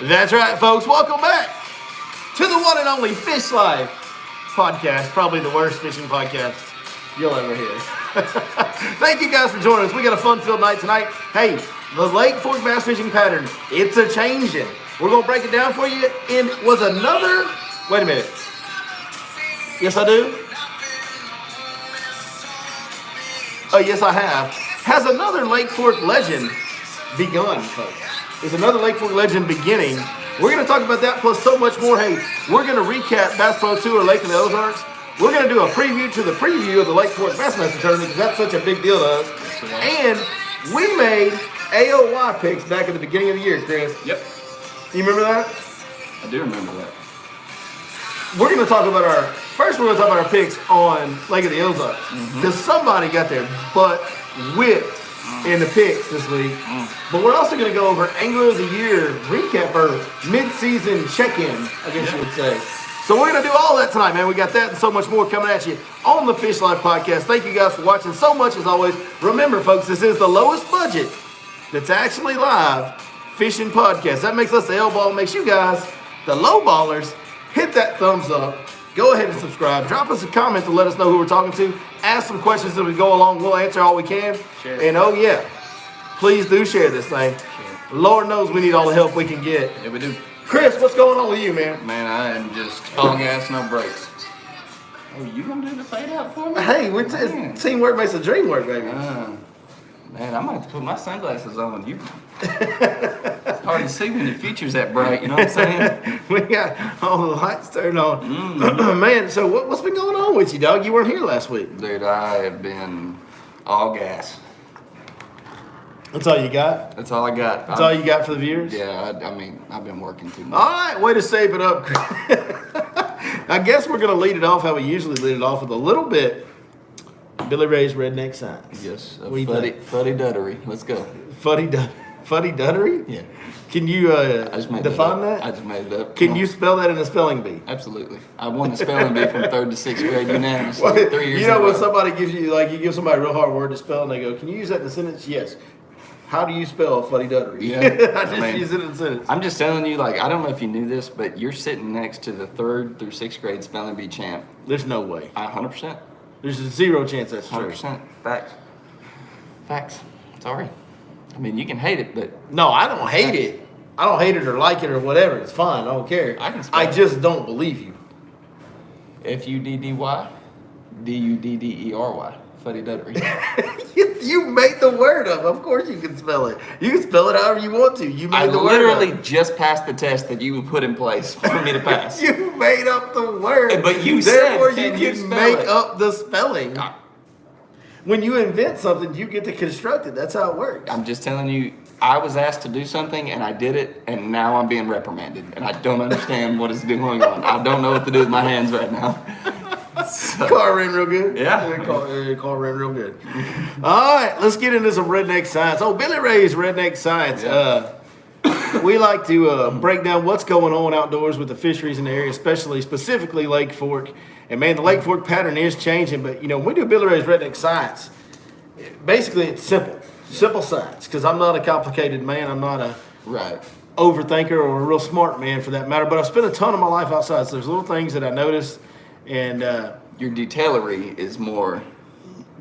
That's right, folks. Welcome back to the one and only Fish Life podcast. Probably the worst fishing podcast you'll ever hear. Thank you guys for joining us. We got a fun-filled night tonight. Hey, the Lake Fork bass fishing pattern, it's a changing. We're going to break it down for you. And was another... Wait a minute. Yes, I do. Oh, yes, I have. Has another Lake Fork legend begun, folks? Is another Lake Fork legend beginning? We're going to talk about that plus so much more. Hey, we're going to recap Bass Pro Tour Lake of the Ozarks. We're going to do a preview to the preview of the Lake Fork Bassmaster tournament because that's such a big deal to us. And we made AOY picks back at the beginning of the year, Chris. Yep. You remember that? I do remember that. We're going to talk about we're going to talk about our picks on Lake of the Ozarks. Because somebody got their butt whipped in the picks this week. But we're also going to go over Angler of the Year recap or mid-season check-in, I guess you would say. So we're going to do all that tonight, man. We got that and so much more coming at you on the Fish Life Podcast. Thank you guys for watching so much as always. Remember, folks, this is the lowest budget that's actually live fishing podcast. That makes us the L-ball, makes you guys the low ballers. Hit that thumbs up. Go ahead and subscribe. Drop us a comment to let us know who we're talking to. Ask some questions as we go along. We'll answer all we can. Share. And oh yeah, please do share this thing. Share. Lord knows we need all the help we can get. Yeah, we do. Chris, what's going on with you, man? Man, I am just all gas, no brakes. Oh, you gonna do the fade out for me? Hey, teamwork makes the dream work, baby. Man, I'm gonna have to put my sunglasses on. It's hard to see when your future's that bright, you know what I'm saying? We got all the lights turned on. Man, so what's been going on with you, dog? You weren't here last week. Dude, I have been all gas. That's all you got? That's all I got. That's all you got for the viewers? Yeah, I mean, I've been working too much. All right, way to save it up. I guess we're going to lead it off how we usually lead it off with a little bit Billy Ray's Redneck Science. Yes, fuddy-duddery. Let's go. Fuddy-duddery? Yeah. Can you define that? I just made it up. Can you spell that in a spelling bee? Absolutely. I won the spelling bee from 3rd to 6th grade unanimously. Well, 3 years you know in a when row. somebody gives you, like you give somebody a real hard word to spell and they go, can you use that in a sentence? Yes. How do you spell fuddy-duddery? Yeah. I just use it in a sentence. I'm just telling you, like, I don't know if you knew this, but you're sitting next to the 3rd through 6th grade spelling bee champ. There's no way. 100%. There's a zero chance that's true. 100%. Facts. Sorry. I mean, you can hate it, but... No, I don't hate it. I don't hate it or like it or whatever. It's fine. I don't care. I just don't believe you. Fuddy, Duddery. Fuddy-duddery. You made the word up. Of course you can spell it. You can spell it however you want to. You made the word up. I literally just passed the test that you would put in place for me to pass. You made up the word. But you Therefore, said, you can make up the spelling. When you invent something, you get to construct it. That's how it works. I'm just telling you, I was asked to do something, and I did it, and now I'm being reprimanded, and I don't understand what is going on. I don't know what to do with my hands right now. So. Car ran real good. Yeah. Car ran real good. All right, let's get into some Redneck Science. Oh, Billy Ray's Redneck Science. Yeah. We like to break down what's going on outdoors with the fisheries in the area, specifically Lake Fork. And man, the Lake Fork pattern is changing. But you know, when we do Billy Ray's Redneck Science, basically it's simple science. Because I'm not a complicated man. I'm not a overthinker or a real smart man for that matter. But I spent a ton of my life outside, so there's little things that I noticed. And your detailery is more.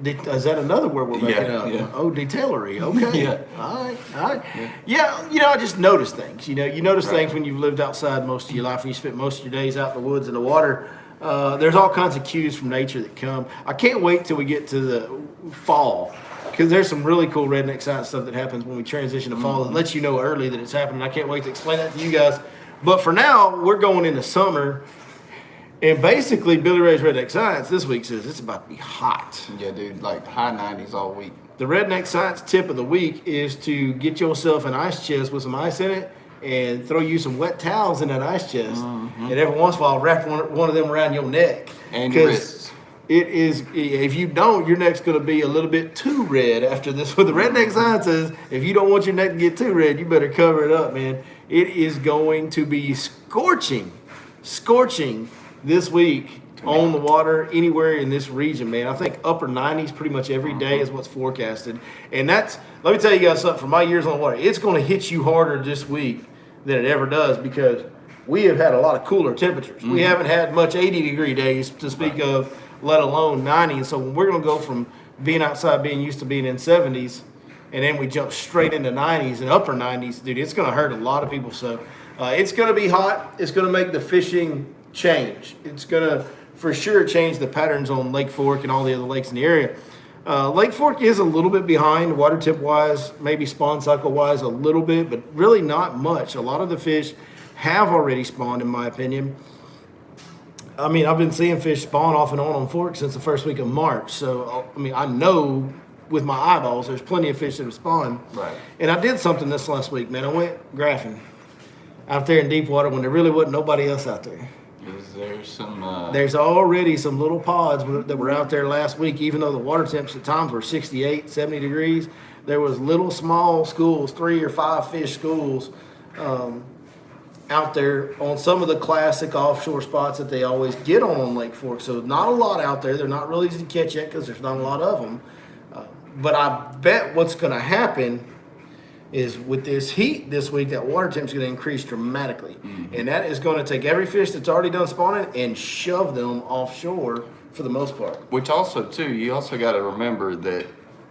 Is that another word we're making up? Yeah. Oh, detailery. Okay. Yeah. All right. Yeah. You know, I just notice things. You know, you notice things when you've lived outside most of your life, and you spent most of your days out in the woods and the water. There's all kinds of cues from nature that come. I can't wait till we get to the fall, because there's some really cool Redneck Science stuff that happens when we transition to fall that lets you know early that it's happening. I can't wait to explain that to you guys. But for now, we're going into summer. And basically, Billy Ray's Redneck Science this week says it's about to be hot. Yeah, dude, like high 90s all week. The Redneck Science tip of the week is to get yourself an ice chest with some ice in it and throw you some wet towels in that ice chest. And every once in a while, wrap one of them around your neck. And your wrists. It is, if you don't, your neck's going to be a little bit too red after this. What the Redneck Science says, if you don't want your neck to get too red, you better cover it up, man. It is going to be scorching this week on the water anywhere in this region, man. I think upper 90s pretty much every day is what's forecasted. And that's, let me tell you guys something, from my years on the water, it's going to hit you harder this week than it ever does because we have had a lot of cooler temperatures. We haven't had much 80-degree days to speak of, let alone 90. And so when we're going to go from being outside, being used to being in 70s, and then we jump straight into 90s and upper 90s, dude, it's going to hurt a lot of people. So it's going to be hot. It's going to make the fishing change. It's going to, for sure, change the patterns on Lake Fork and all the other lakes in the area. Lake Fork is a little bit behind water tip wise, maybe spawn cycle wise a little bit, but really not much. A lot of the fish have already spawned, in my opinion. I mean, I've been seeing fish spawn off and on Fork since the first week of March. So, I mean, I know with my eyeballs there's plenty of fish that have spawned. Right. And I did something this last week, man. I went graphing out there in deep water when there really wasn't nobody else out there. Is there some... There's already some little pods that were out there last week, even though the water temps at times were 68, 70 degrees. There was little small schools, 3 or 5 fish schools out there on some of the classic offshore spots that they always get on Lake Fork. So not a lot out there. They're not really easy to catch yet because there's not a lot of them. But I bet what's going to happen is with this heat this week, that water temp is going to increase dramatically. And that is going to take every fish that's already done spawning and shove them offshore for the most part. Which also, too, you also got to remember that,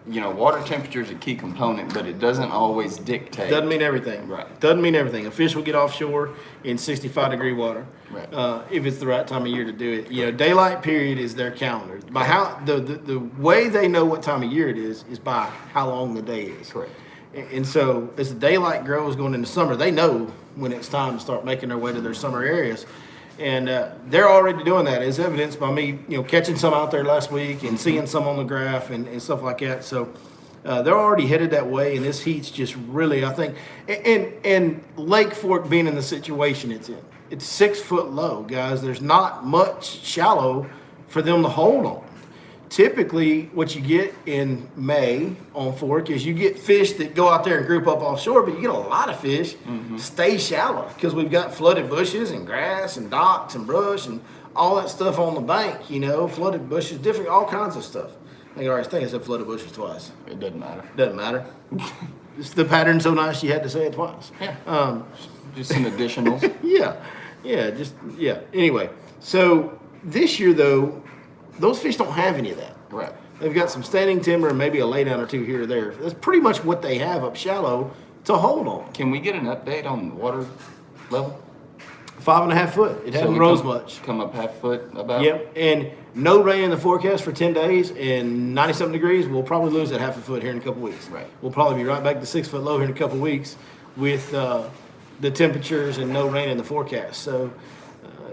you know, water temperature is a key component, but it doesn't always dictate. Doesn't mean everything. Right. Doesn't mean everything. A fish will get offshore in 65-degree water if it's the right time of year to do it. You know, daylight period is their calendar. By how the way they know what time of year it is by how long the day is. Correct. And so as the daylight grows going into summer, they know when it's time to start making their way to their summer areas. And they're already doing that, as evidenced by me, you know, catching some out there last week and seeing some on the graph and stuff like that. So they're already headed that way, and this heat's just really, I think, and Lake Fork being in the situation it's in, it's 6 foot low, guys. There's not much shallow for them to hold on. Typically, what you get in May on Fork is you get fish that go out there and group up offshore, but you get a lot of fish stay shallow because we've got flooded bushes and grass and docks and brush and all that stuff on the bank, you know, flooded bushes, different, all kinds of stuff. I think I said flooded bushes twice. It doesn't matter. Doesn't matter. It's the pattern's so nice you had to say it twice. Yeah. Just some additionals. Yeah. Anyway, so this year, though, those fish don't have any of that. Right. They've got some standing timber and maybe a laydown or two here or there. That's pretty much what they have up shallow to hold on. Can we get an update on water level? 5.5 foot. It hasn't rose much. Come up half foot about? Yep. And no rain in the forecast for 10 days and 90-something degrees. We'll probably lose that half a foot here in a couple weeks. Right. We'll probably be right back to 6 foot low here in a couple weeks with the temperatures and no rain in the forecast. So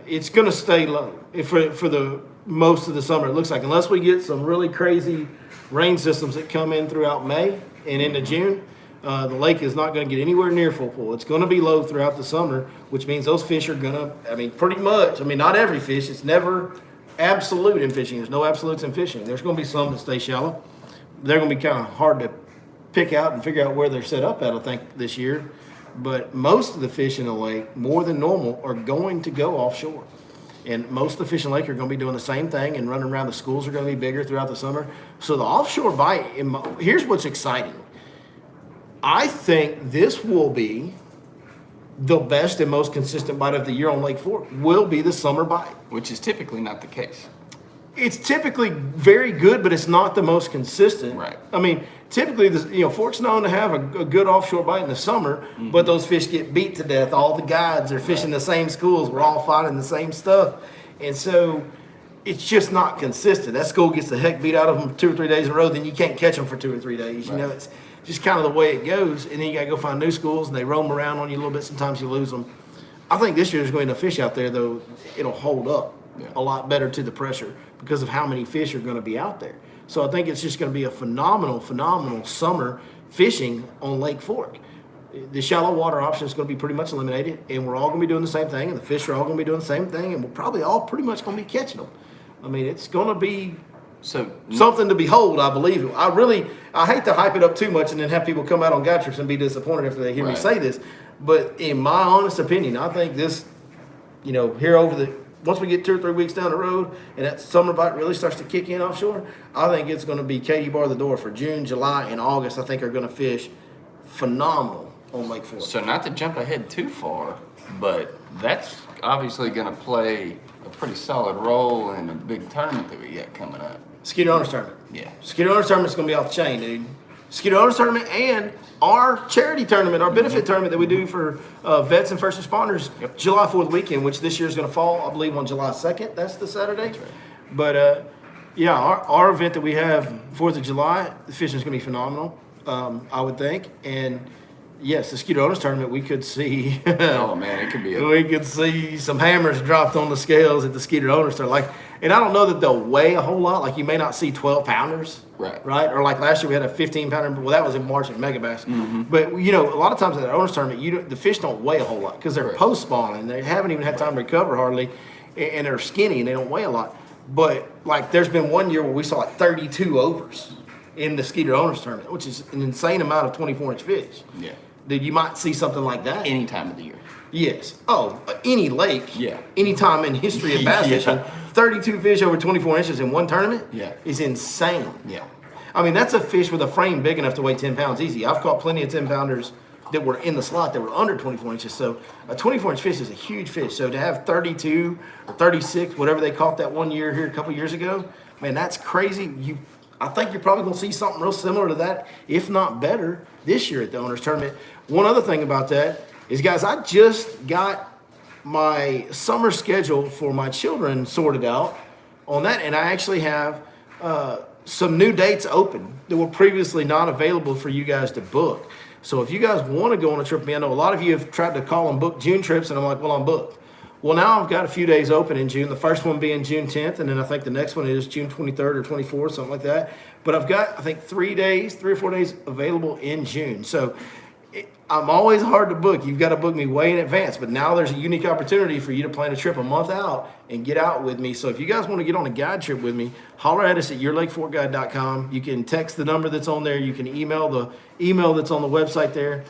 it's going to stay low for the most of the summer. It looks like, unless we get some really crazy rain systems that come in throughout May and into June, the lake is not going to get anywhere near full pool. It's going to be low throughout the summer, which means those fish are going to, pretty much, not every fish. It's never absolute in fishing. There's no absolutes in fishing. There's going to be some that stay shallow. They're going to be kind of hard to pick out and figure out where they're set up at, I think, this year. But most of the fish in the lake, more than normal, are going to go offshore. And most of the fish in the lake are going to be doing the same thing and running around. The schools are going to be bigger throughout the summer. So the offshore bite, here's what's exciting. I think this will be the best and most consistent bite of the year on Lake Fork, will be the summer bite. Which is typically not the case. It's typically very good, but it's not the most consistent. Right. Typically, Fork's known to have a good offshore bite in the summer, but those fish get beat to death. All the guides are fishing the same schools. We're all finding the same stuff. And so it's just not consistent. That school gets the heck beat out of them 2 or 3 days in a row, then you can't catch them for 2 or 3 days. Right. It's just kind of the way it goes. And then you got to go find new schools, and they roam around on you a little bit. Sometimes you lose them. I think this year there's going to fish out there, though, it'll hold up a lot better to the pressure because of how many fish are going to be out there. So I think it's just going to be a phenomenal summer fishing on Lake Fork. The shallow water option is going to be pretty much eliminated, and we're all going to be doing the same thing, and the fish are all going to be doing the same thing, and we're probably all pretty much going to be catching them. It's going to be something to behold, I believe. I hate to hype it up too much and then have people come out on guide trips and be disappointed after they hear me say this, but in my honest opinion, I think this, here once we get 2 or 3 weeks down the road and that summer bite really starts to kick in offshore, I think it's going to be Katie bar the door for June, July, and August. I think are going to fish phenomenal on Lake Fork. So not to jump ahead too far, but that's obviously going to play a pretty solid role in a big tournament that we got coming up. Skeeter Owners Tournament. Yeah. Skeeter Owners Tournament's going to be off the chain, dude. Skeeter Owners Tournament and our charity tournament, our benefit tournament that we do for vets and first responders, July 4th weekend, which this year is going to fall, I believe, on July 2nd. That's the Saturday. That's right. But, yeah, our event that we have 4th of July, the fishing is going to be phenomenal, I would think. And, yes, the Skeeter Owners Tournament, we could see Oh, man, it could be we could see some hammers dropped on the scales at the Skeeter Owners Tournament. And I don't know that they'll weigh a whole lot. Like, you may not see 12-pounders. Right? Or like last year we had a 15-pounder. Well, that was in March at Mega Bass. But, you know, a lot of times at the Owners Tournament, the fish don't weigh a whole lot because they're post-spawning. They haven't even had time to recover hardly. And they're skinny and they don't weigh a lot. But, like, there's been one year where we saw like 32 overs in the Skeeter Owners Tournament, which is an insane amount of 24-inch fish. Yeah. Dude, you might see something like that. Any time of the year. Yes. Oh, any lake. Yeah. Any time in history of bass fishing, 32 fish over 24 inches in one tournament. Yeah. Is insane. Yeah. I mean, that's a fish with a frame big enough to weigh 10 pounds easy. I've caught plenty of 10-pounders that were in the slot that were under 24 inches. So a 24-inch fish is a huge fish. So to have 32 or 36, whatever they caught that one year here a couple years ago, man, that's crazy. I think you're probably going to see something real similar to that, if not better, this year at the Owners Tournament. One other thing about that is, guys, I just got my summer schedule for my children sorted out on that, and I actually have some new dates open that were previously not available for you guys to book. So if you guys want to go on a trip with me, I know a lot of you have tried to call and book June trips, and I'm like, well, I'm booked. Well, now I've got a few days open in June. The first one being June 10th, and then I think the next one is June 23rd or 24th, something like that. But I've got, I think, 3 or 4 days available in June. So I'm always hard to book. You've got to book me way in advance. But now there's a unique opportunity for you to plan a trip a month out and get out with me. So if you guys want to get on a guide trip with me, holler at us at yourlakeforkguide.com. You can text the number that's on there. You can email the email that's on the website there.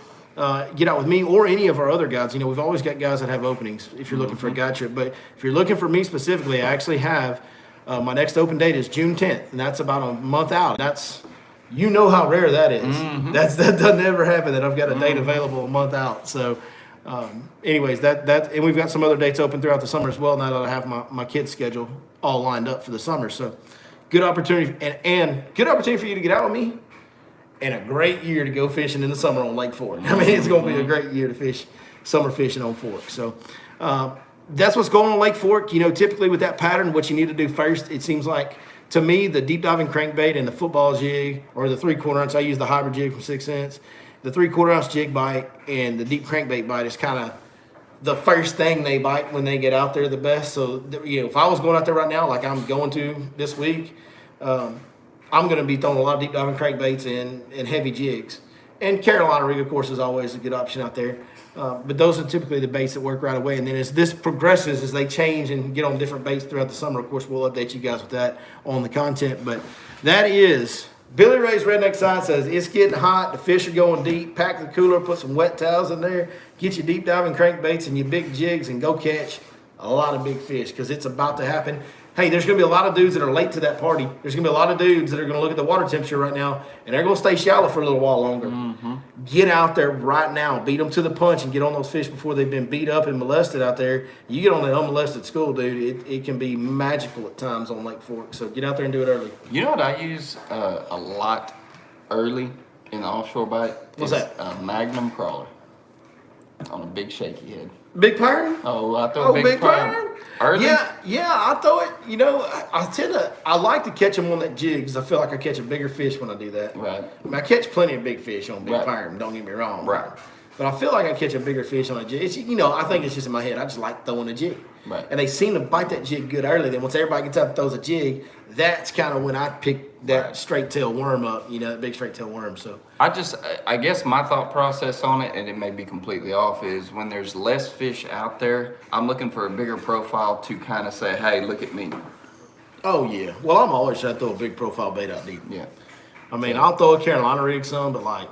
Get out with me or any of our other guides. You know, we've always got guys that have openings if you're looking for a guide trip. But if you're looking for me specifically, I actually have my next open date is June 10th, and that's about a month out. That's, you know how rare that is. That doesn't ever happen that I've got a date available a month out. So, anyways, that and we've got some other dates open throughout the summer as well. Now that I have my kids' schedule all lined up for the summer, so good opportunity and good opportunity for you to get out with me. And a great year to go fishing in the summer on Lake Fork. I mean, it's going to be a great year to fish summer fishing on Fork. So that's what's going on Lake Fork. You know, typically with that pattern, what you need to do first, it seems like, to me, the deep diving crankbait and the football jig, or the 3/4 ounce, I use the hybrid jig from 6 cents. The 3/4 ounce jig bite and the deep crankbait bite is kind of the first thing they bite when they get out there the best. So, you know, if I was going out there right now, like I'm going to this week, I'm going to be throwing a lot of deep diving crankbaits and heavy jigs. And Carolina rig, of course, is always a good option out there. But those are typically the baits that work right away. And then as this progresses, as they change and get on different baits throughout the summer, of course, we'll update you guys with that on the content. But that is, Billy Ray's Redneck Sign says, it's getting hot, the fish are going deep, pack the cooler, put some wet towels in there, get your deep diving crankbaits and your big jigs and go catch a lot of big fish, because it's about to happen. Hey, there's going to be a lot of dudes that are late to that party. There's going to be a lot of dudes that are going to look at the water temperature right now, and they're going to stay shallow for a little while longer. Get out there right now. Beat them to the punch and get on those fish before they've been beat up and molested out there. You get on that unmolested school, dude, it can be magical at times on Lake Fork. So get out there and do it early. You know what I use a lot early in the offshore bite? What's that? A Magnum crawler on a big shaky head. Big perm? Oh, I throw a big perm. Early? Yeah, I throw it. You know, I like to catch them on that jig because I feel like I catch a bigger fish when I do that. Right. I mean, I catch plenty of big fish on big perm, don't get me wrong. Right. But I feel like I catch a bigger fish on a jig. It's, you know, I think it's just in my head. I just like throwing a jig. Right. And they seem to bite that jig good early. Then once everybody gets out and throws a jig, that's kind of when I pick that straight tail worm up, you know, that big straight tail worm. So I guess my thought process on it, and it may be completely off, is when there's less fish out there, I'm looking for a bigger profile to kind of say, hey, look at me. Oh, yeah. Well, I'm always trying to throw a big profile bait out deep. Yeah. I mean, I'll throw a Carolina rig some, but like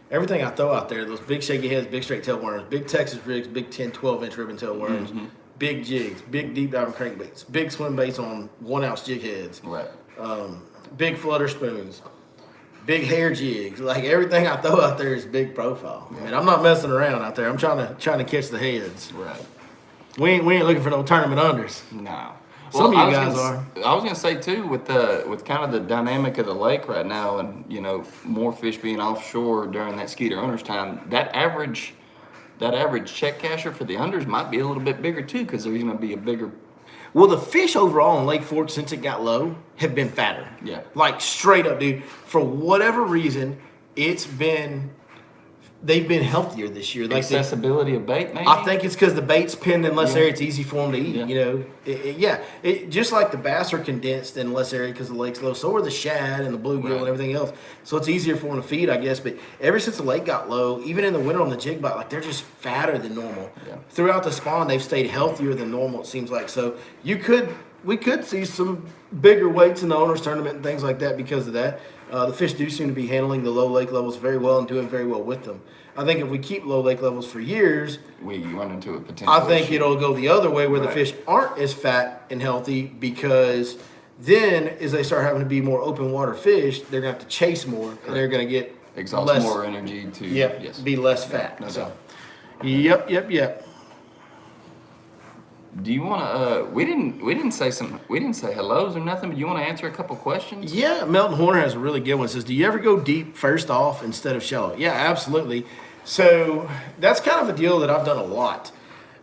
everything I throw out there, those big shaky heads, big straight tail worms, big Texas rigs, big 10, 12-inch ribbon tail worms, big jigs, big deep diving crankbaits, big swim baits on 1 ounce jig heads, Right. Big flutter spoons, big hair jigs. Like everything I throw out there is big profile. I mean, I'm not messing around out there. I'm trying to catch the heads. Right. We ain't looking for no tournament unders. No. Some of you guys are. I was gonna say too, with kind of the dynamic of the lake right now, and more fish being offshore during that skeeter owner's time, that average check casher for the unders might be a little bit bigger too, because there's gonna be a bigger. Well, the fish overall in Lake Fork since it got low have been fatter. Yeah. Like straight up, dude. For whatever reason, they've been healthier this year. Like Accessibility of bait, maybe? I think it's because the bait's pinned in less area. It's easy for them to eat. Yeah. Just like the bass are condensed in less area because the lake's low. So are the shad and the bluegill and everything else. So it's easier for them to feed, I guess. But ever since the lake got low, even in the winter on the jig bite, like they're just fatter than normal. Yeah. Throughout the spawn, they've stayed healthier than normal. It seems like so. We could see some bigger weights in the owners tournament and things like that because of that. The fish do seem to be handling the low lake levels very well and doing very well with them. I think if we keep low lake levels for years, we run into a potential. I think issue. it'll go the other way where the fish aren't as fat and healthy because then as they start having to be more open water fish, they're going to have to chase more and they're going to get exhaust more energy to be less fat. No So, doubt. Yep. Do you want to? We didn't say hellos or nothing. But you want to answer a couple questions? Yeah, Melton Horner has a really good one. It says, do you ever go deep first off instead of shallow? Yeah, absolutely. So that's kind of a deal that I've done a lot,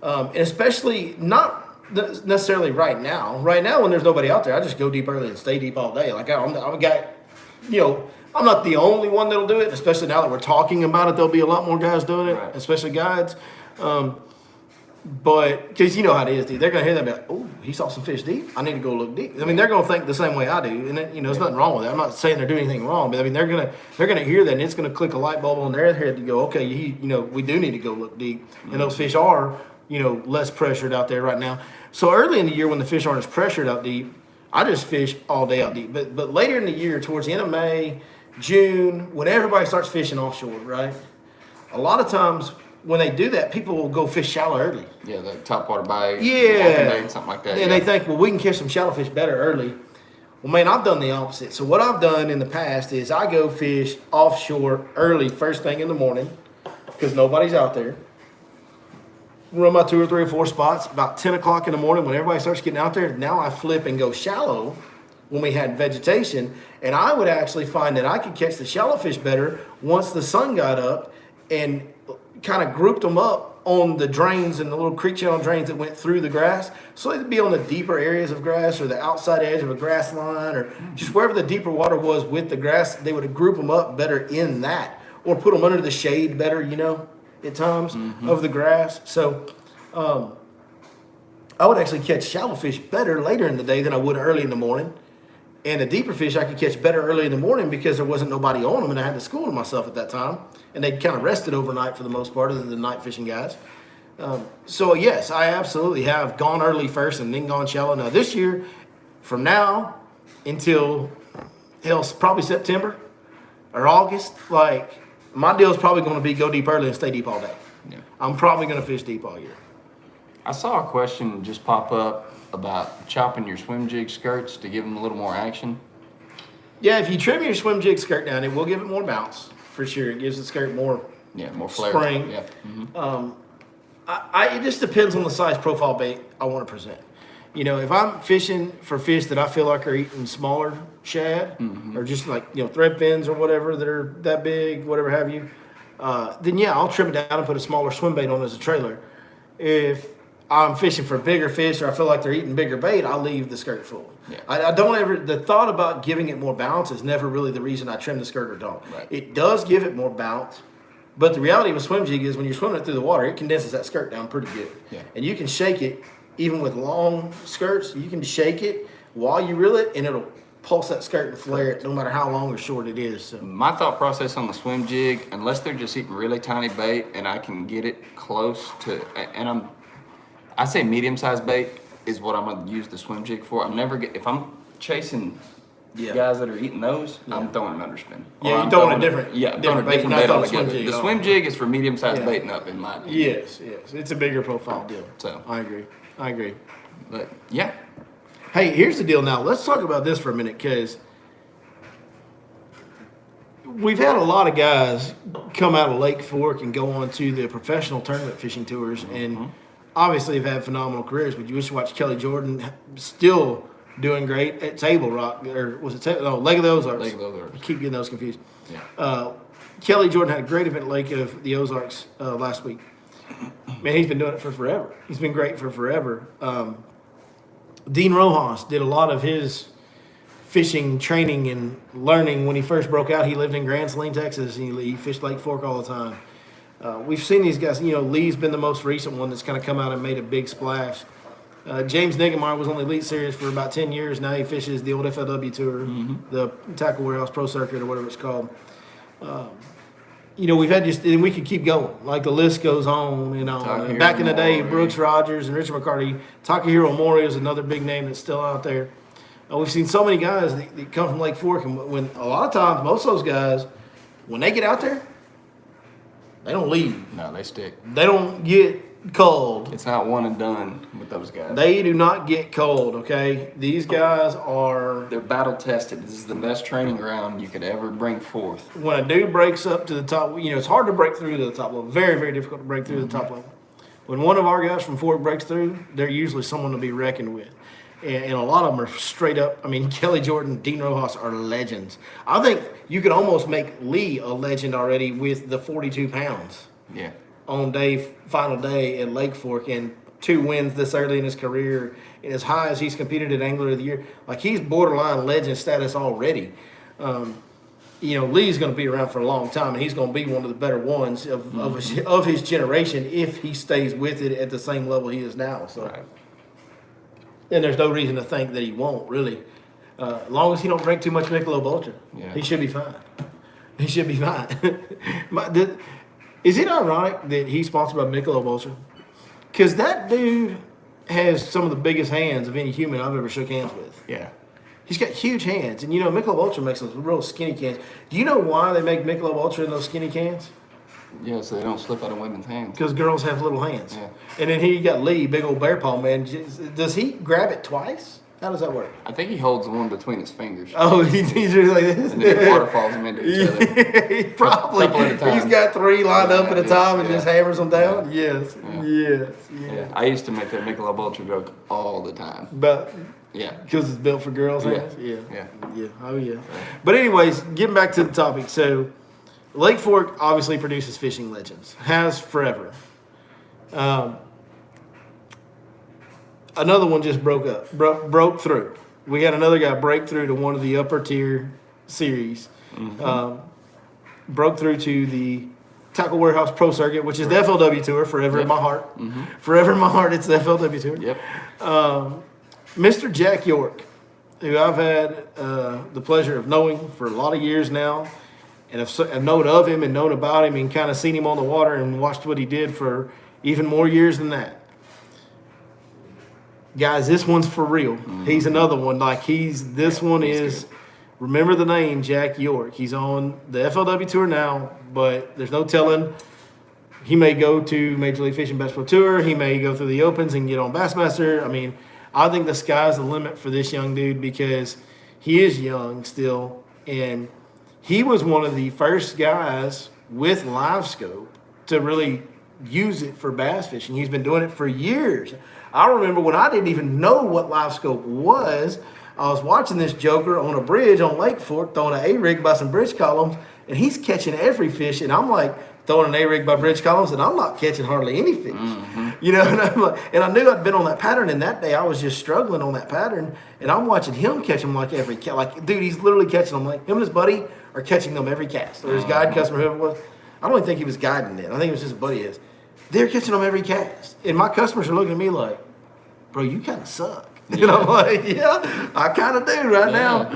and especially not necessarily right now. Right now, when there's nobody out there, I just go deep early and stay deep all day. Like I'm a guy, I'm not the only one that'll do it. Especially now that we're talking about it, there'll be a lot more guys doing it, especially guides. But because you know how it is, dude, they're gonna hear that about, oh, he saw some fish deep. I need to go look deep. I mean, they're gonna think the same way I do, and there's nothing wrong with that. I'm not saying they're doing anything wrong, but I mean, they're gonna hear that, and it's gonna click a light bulb on their head to go, okay, we do need to go look deep, and those fish are, less pressured out there right now. So early in the year when the fish aren't as pressured out deep, I just fish all day out deep. But later in the year, towards the end of May, June, when everybody starts fishing offshore, right? A lot of times when they do that, people will go fish shallow early. Yeah, the topwater bite, bait, something like that. And they think, well, we can catch some shallow fish better early. Well, man, I've done the opposite. So what I've done in the past is I go fish offshore early, first thing in the morning, because nobody's out there. Run my 2 or 3 or 4 spots about 10 o'clock in the morning when everybody starts getting out there. Now I flip and go shallow when we had vegetation, and I would actually find that I could catch the shallow fish better once the sun got up and kind of grouped them up on the drains and the little creek channel drains that went through the grass. So it'd be on the deeper areas of grass or the outside edge of a grass line or just wherever the deeper water was with the grass. They would group them up better in that or put them under the shade better, at times of the grass. So I would actually catch shallow fish better later in the day than I would early in the morning. And the deeper fish I could catch better early in the morning because there wasn't nobody on them and I had to school to myself at that time. And they'd kind of rested overnight for the most part of the night fishing guys. So yes, I absolutely have gone early first and then gone shallow. Now this year, from now until probably September or August, like my deal is probably going to be go deep early and stay deep all day. Yeah. I'm probably going to fish deep all year. I saw a question just pop up about chopping your swim jig skirts to give them a little more action. Yeah, if you trim your swim jig skirt down, it will give it more bounce for sure. It gives the skirt more flair. Spring. Yeah. It just depends on the size profile bait I want to present. If I'm fishing for fish that I feel like are eating smaller shad or just like thread fins or whatever that are that big, whatever have you, then yeah, I'll trim it down and put a smaller swim bait on as a trailer. If I'm fishing for bigger fish or I feel like they're eating bigger bait, I'll leave the skirt full. Yeah. I don't ever, the thought about giving it more bounce is never really the reason I trim the skirt or don't. Right. It does give it more bounce, but the reality of a swim jig is when you're swimming it through the water, it condenses that skirt down pretty good. Yeah. And you can shake it, even with long skirts, you can shake it while you reel it and it'll pulse that skirt and flare it no matter how long or short it is. So. My thought process on the swim jig, unless they're just eating really tiny bait and I can get it close to, and I say medium-sized bait is what I'm going to use the swim jig for. If I'm chasing guys that are eating those, I'm throwing an underspin. Yeah, you're throwing a different bait altogether. The swim jig is for medium-sized baiting up, in my opinion. Yes. It's a bigger profile deal. So I agree. But yeah. Hey, here's the deal now. Let's talk about this for a minute because we've had a lot of guys come out of Lake Fork and go on to the professional tournament fishing tours, and obviously have had phenomenal careers. But you just watch Kelly Jordan still doing great at Table Rock, or was it Lake of the Ozarks? Lake of the Ozarks. I keep getting those confused. Yeah. Kelly Jordan had a great event at Lake of the Ozarks last week. Man, he's been doing it for forever. He's been great for forever. Dean Rojas did a lot of his fishing training and learning when he first broke out. He lived in Grand Saline, Texas. He fished Lake Fork all the time. We've seen these guys. Lee's been the most recent one that's kind of come out and made a big splash. James Niggemeyer was on the Elite Series for about 10 years. Now he fishes the old FLW Tour, the Tackle Warehouse Pro Circuit, or whatever it's called. We've had and we could keep going. Like the list goes on and on. And back in the day, Brooks Rogers and Richard McCarty, Takahiro Mori is another big name that's still out there. We've seen so many guys that come from Lake Fork, and when a lot of times, most of those guys, when they get out there, they don't leave. No, they stick. They don't get cold. It's not one and done with those guys. They do not get cold, okay? These guys They're battle tested. This is the best training ground you could ever bring forth. When a dude breaks up to the top, it's hard to break through to the top level. Very, very difficult to break through the top level. When one of our guys from Fork breaks through, they're usually someone to be reckoned with. And a lot of them are straight up. Kelly Jordan, Dean Rojas are legends. I think you could almost make Lee a legend already with the 42 pounds. Yeah. On final day at Lake Fork, and 2 wins this early in his career, and as high as he's competed at Angler of the Year, like he's borderline legend status already. Lee's going to be around for a long time, and he's going to be one of the better ones of his generation if he stays with it at the same level he is now. So, right. And there's no reason to think that he won't really, as long as he don't drink too much Michelob Ultra. Yeah. He should be fine. He should be fine. Is it ironic that he's sponsored by Michelob Ultra? Because that dude has some of the biggest hands of any human I've ever shook hands with. Yeah. He's got huge hands. And, Michelob Ultra makes those real skinny cans. Do you know why they make Michelob Ultra in those skinny cans? Yeah, so they don't slip out of women's hands. Because girls have little hands. Yeah. And then here you got Lee, big old bear paw, man. Does he grab it twice? How does that work? I think he holds one between his fingers. Oh, he's really like this? And then he waterfalls them into each other. Probably. Couple at a time. He's got 3 lined up at a time and Yeah. just hammers them down? Yeah. Yes. Yeah. Yes. Yeah. I used to make that Michelob Ultra joke all the time. But Yeah. because it's built for girls' Yeah. hands? Yeah. Yeah. Yeah. Oh, yeah. But anyways, getting back to the topic. So Lake Fork obviously produces fishing legends. Has forever. Another one just broke through. We had another guy break through to one of the upper tier series. Broke through to the Tackle Warehouse Pro Circuit, which is the FLW Tour, forever in my heart. Forever in my heart, it's the FLW Tour. Yep. Mr. Jack York, who I've had the pleasure of knowing for a lot of years now, and I've known of him and known about him and kind of seen him on the water and watched what he did for even more years than that. Guys, this one's for real. He's another one. Remember the name, Jack York. He's on the FLW Tour now, but there's no telling. He may go to Major League Fishing Bass Pro Tour. He may go through the Opens and get on Bassmaster. I think the sky's the limit for this young dude because he is young still, and he was one of the first guys with live scope to really use it for bass fishing. He's been doing it for years. I remember when I didn't even know what live scope was, I was watching this joker on a bridge on Lake Fork throwing an A-rig by some bridge columns, and he's catching every fish, and I'm like throwing an A-rig by bridge columns, and I'm not catching hardly any fish. And I knew I'd been on that pattern, and that day I was just struggling on that pattern, and I'm watching him catch them like every cast. Like, dude, he's literally catching them. Like, him and his buddy are catching them every cast. Or his guide customer, whoever it was. I don't even think he was guiding it. I think it was just his buddy is. They're catching them every cast. And my customers are looking at me like, bro, you kind of suck. And I'm like, yeah, I kind of do right now.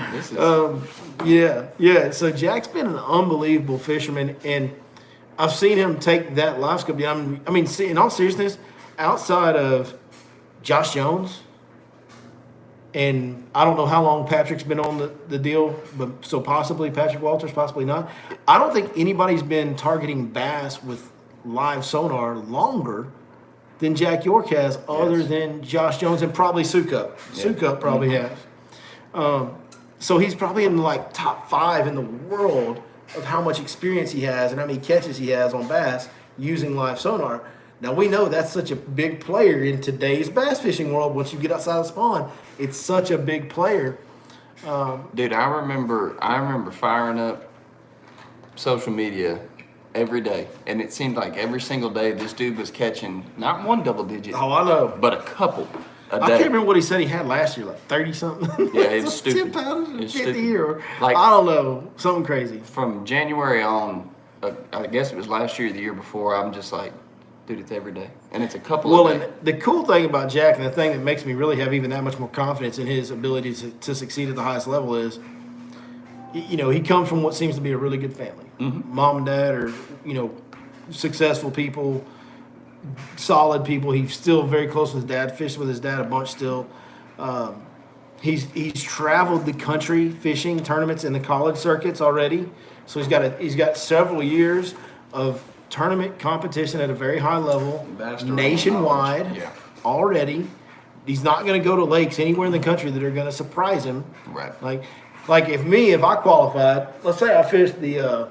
So Jack's been an unbelievable fisherman, and I've seen him take that live scope. In all seriousness, outside of Josh Jones, and I don't know how long Patrick's been on the deal, but so possibly Patrick Walters, possibly not. I don't think anybody's been targeting bass with live sonar longer than Jack York has, other than Josh Jones and probably Sukup. Yeah. Sukup probably has. So he's probably in like top 5 in the world of how much experience he has and how many catches he has on bass using live sonar. Now we know that's such a big player in today's bass fishing world. Once you get outside of spawn, it's such a big player. Dude, I remember firing up social media every day, and it seemed like every single day this dude was catching not one double digit, Oh, I know. but a couple a day. I can't remember what he said he had last year, like 30 something. Yeah, it's stupid. 10 pounds, It's 50 stupid. or Like- I don't know, something crazy. From January on, I guess it was last year or the year before, I'm just like, dude, it's every day, and it's a couple Well, of days. and the cool thing about Jack, and the thing that makes me really have even that much more confidence in his ability to succeed at the highest level is, you know, he comes from what seems to be a really good family. Mom and dad are, you know, successful people, solid people. He's still very close with his dad, fished with his dad a bunch still. He's traveled the country fishing tournaments in the college circuits already. So he's got several years of tournament competition at a very high level, Vast nationwide knowledge. Yeah. already. He's not going to go to lakes anywhere in the country that are going to surprise him. Right. Like if I qualified, let's say I fished the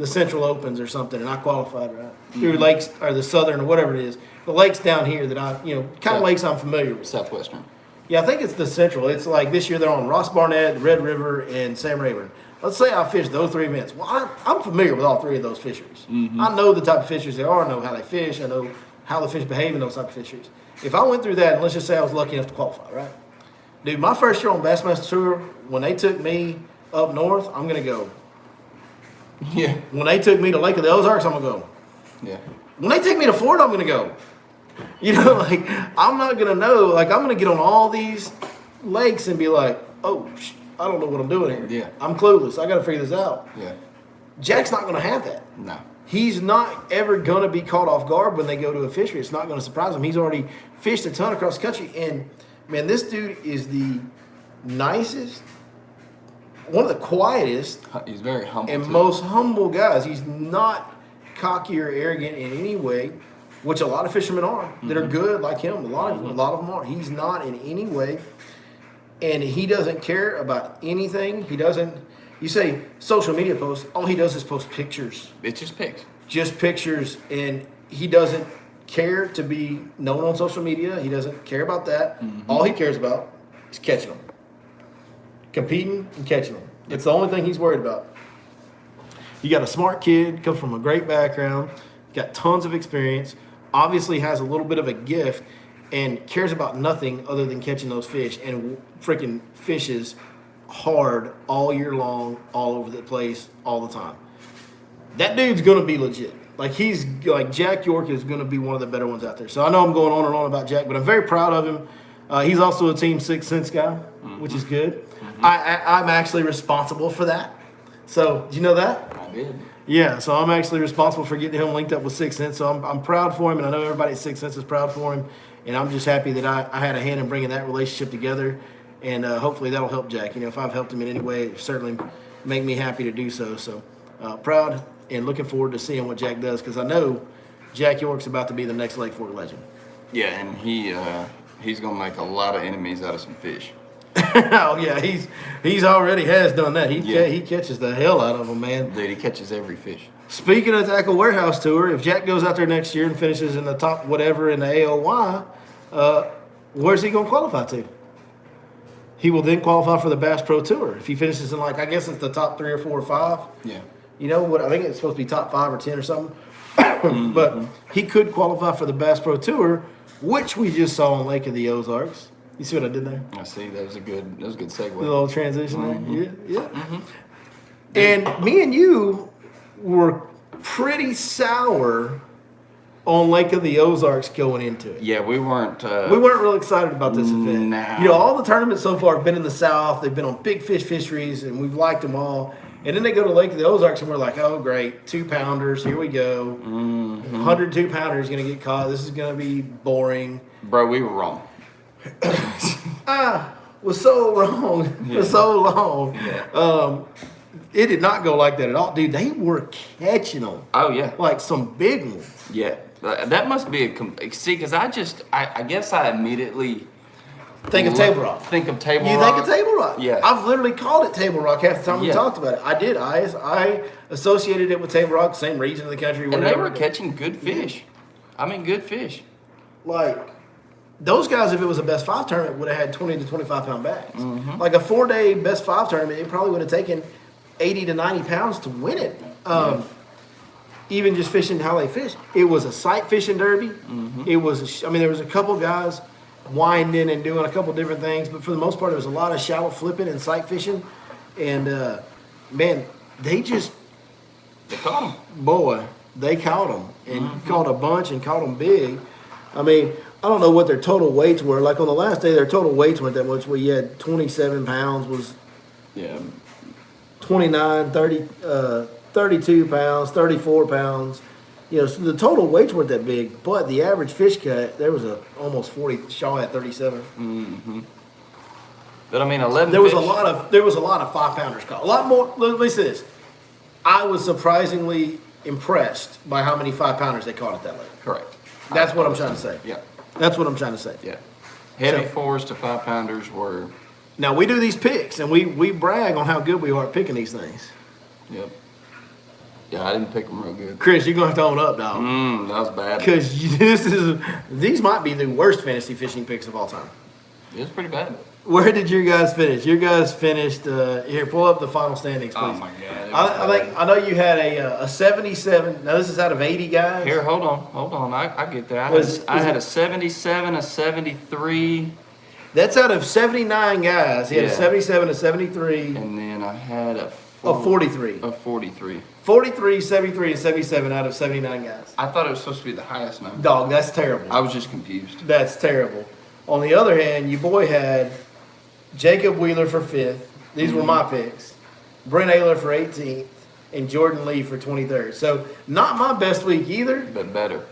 Central Opens or something, and I qualified right through lakes or the Southern or whatever it is, the lakes down here that kind of lakes I'm familiar with. Southwestern. Yeah, I think it's the Central. It's like this year they're on Ross Barnett, Red River, and Sam Rayburn. Let's say I fished those three events. Well, I'm familiar with all three of those fisheries. I know the type of fisheries they are. I know how they fish. I know how the fish behave in those type of fisheries. If I went through that, and let's just say I was lucky enough to qualify, right? Dude, my first year on Bassmaster Tour, when they took me up north, I'm going to go. Yeah. When they took me to Lake of the Ozarks, I'm going to go. Yeah. When they take me to Florida, I'm going to go. You know, like, I'm not going to know. Like, I'm going to get on all these lakes and be like, oh, I don't know what I'm doing here. Yeah. I'm clueless. I got to figure this out. Yeah. Jack's not going to have that. No. He's not ever going to be caught off guard when they go to a fishery. It's not going to surprise him. He's already fished a ton across the country. And, man, this dude is the nicest, one of the quietest, He's very humble. and too. most humble guys. He's not cocky or arrogant in any way, which a lot of fishermen are that are good like him. A lot of them are. He's not in any way. And he doesn't care about anything. He doesn't. You say social media posts, all he does is post pictures. It's just pics. Just pictures. And he doesn't care to be known on social media. He doesn't care about that. All he cares about is catching them. Competing and catching them. It's the only thing he's worried about. You got a smart kid, comes from a great background, got tons of experience, obviously has a little bit of a gift, and cares about nothing other than catching those fish, and freaking fishes hard all year long, all over the place, all the time. That dude's gonna be legit. Like Jack York is gonna be one of the better ones out there. So I know I'm going on and on about Jack, but I'm very proud of him. He's also a Team 6 Sense guy, which is good. I'm actually responsible for that. So, did you know that? I did. Yeah, so I'm actually responsible for getting him linked up with 6 Sense. So I'm proud for him, and I know everybody at 6 Sense is proud for him. And I'm just happy that I had a hand in bringing that relationship together. And hopefully that'll help Jack. You know, if I've helped him in any way, it certainly make me happy to do so. So proud and looking forward to seeing what Jack does, because I know Jack York's about to be the next Lake Fork legend. Yeah, and he's gonna make a lot of enemies out of some fish. Oh yeah, he's already has done that. He catches the hell out of them, man. Dude, he catches every fish. Speaking of the Tackle Warehouse Tour, if Jack goes out there next year and finishes in the top whatever in the AOY, where's he going to qualify to? He will then qualify for the Bass Pro Tour. If he finishes in, like, I guess it's the top 3 or 4 or 5. Yeah. You know what? I think it's supposed to be top 5 or 10 or something. But he could qualify for the Bass Pro Tour, which we just saw on Lake of the Ozarks. You see what I did there? I see. That was a good segue. The little transition there. Yeah. And me and you were pretty sour on Lake of the Ozarks going into it. Yeah, we weren't real excited about this event. Nah. You know, all the tournaments so far have been in the South. They've been on big fish fisheries, and we've liked them all. And then they go to Lake of the Ozarks, and we're like, oh, great, 2-pounders, here we go. 102 pounders going to get caught. This is going to be boring. Bro, we were wrong. Was so wrong for so long. Yeah. It did not go like that at all. Dude, they were catching them. Oh, yeah. Like some big ones. Yeah. That must be see, because I guess I immediately think of Table Rock. Think of Table You Rock. think of Table Rock. Yeah. I've literally called it Table Rock half the time we Yeah. talked about it. I did. I associated it with Table Rock, same region of the country. And they whatever. were catching good fish. I mean, good fish. Like, those guys, if it was a best 5 tournament, would have had 20 to 25 pound bags. Mm-hmm. Like a 4-day best 5 tournament, it probably would have taken 80 to 90 pounds to win it. Even just fishing how they fish. It was a sight fishing derby. Mm-hmm. It was, there was a couple guys winding and doing a couple different things, but for the most part, there was a lot of shallow flipping and sight fishing. And, man, they caught them. Boy, they caught them and caught a bunch and caught them big. I don't know what their total weights were. Like on the last day, their total weights weren't that much. Where you had 27 pounds was Yeah. 29, 30, 32 pounds, 34 pounds. So the total weights weren't that big, but the average fish cut, there was almost 40, Shaw had 37. Mm-hmm. But 11 There was fish. a lot of 5-pounders caught. A lot more. Let me say this. I was surprisingly impressed by how many 5-pounders they caught at that lake. Correct. That's what I'm trying to say. Yeah. That's what I'm trying to say. Yeah. Heavy So- 4s to 5-pounders were. Now we do these picks, and we brag on how good we are at picking these things. Yep. Yeah, I didn't pick them real good. Chris, you're gonna have to own up, dog, That was bad. because these might be the worst fantasy fishing picks of all time. It was pretty bad. Where did you guys finish? You guys finished. Here, pull up the final standings, please. Oh my God. it was bad. I know you had a 77. Now this is out of 80 guys. Here, hold on. I get there. I had a 77, a 73, That's out of 79 guys. He had a Yeah. 77, a 73, and then I had a a 43. A 43. 43, 73, and 77 out of 79 guys. I thought it was supposed to be the highest number. Dog, that's terrible. I was just confused. That's terrible. On the other hand, your boy had Jacob Wheeler for 5th. These were my picks. Brent Ayler for 18th. And Jordan Lee for 23rd. So, not my best week either. But better.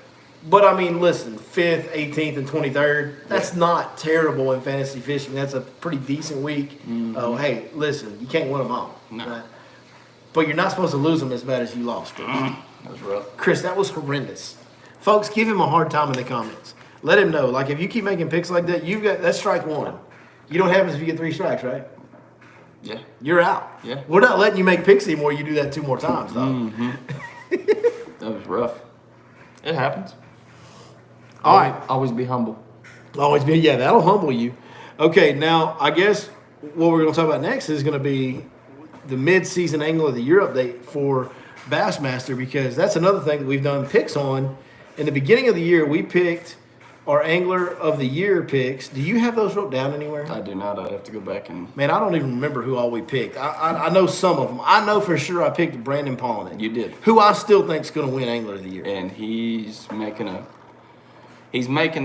But, listen, 5th, 18th, and 23rd, that's not terrible in fantasy fishing. That's a pretty decent week. Oh, hey, listen, you can't win them all. No. Right? But you're not supposed to lose them as bad as you lost. That was rough. Chris, that was horrendous. Folks, give him a hard time in the comments. Let him know. Like, if you keep making picks like that, that's strike 1. You know what happens if you get 3 strikes, right? Yeah. You're out. Yeah. We're not letting you make picks anymore. You do that 2 more times, though. That was rough. It happens. All right. Always be humble. Always be, yeah, that'll humble you. Okay, now, I guess what we're going to talk about next is going to be the mid-season Angler of the Year update for Bassmaster, because that's another thing that we've done picks on. In the beginning of the year, we picked our Angler of the Year picks. Do you have those wrote down anywhere? I do not. I'd have to go back and. Man, I don't even remember who all we picked. I know some of them. I know for sure I picked Brandon Polnick. You did. Who I still think is going to win Angler of the Year. And he's making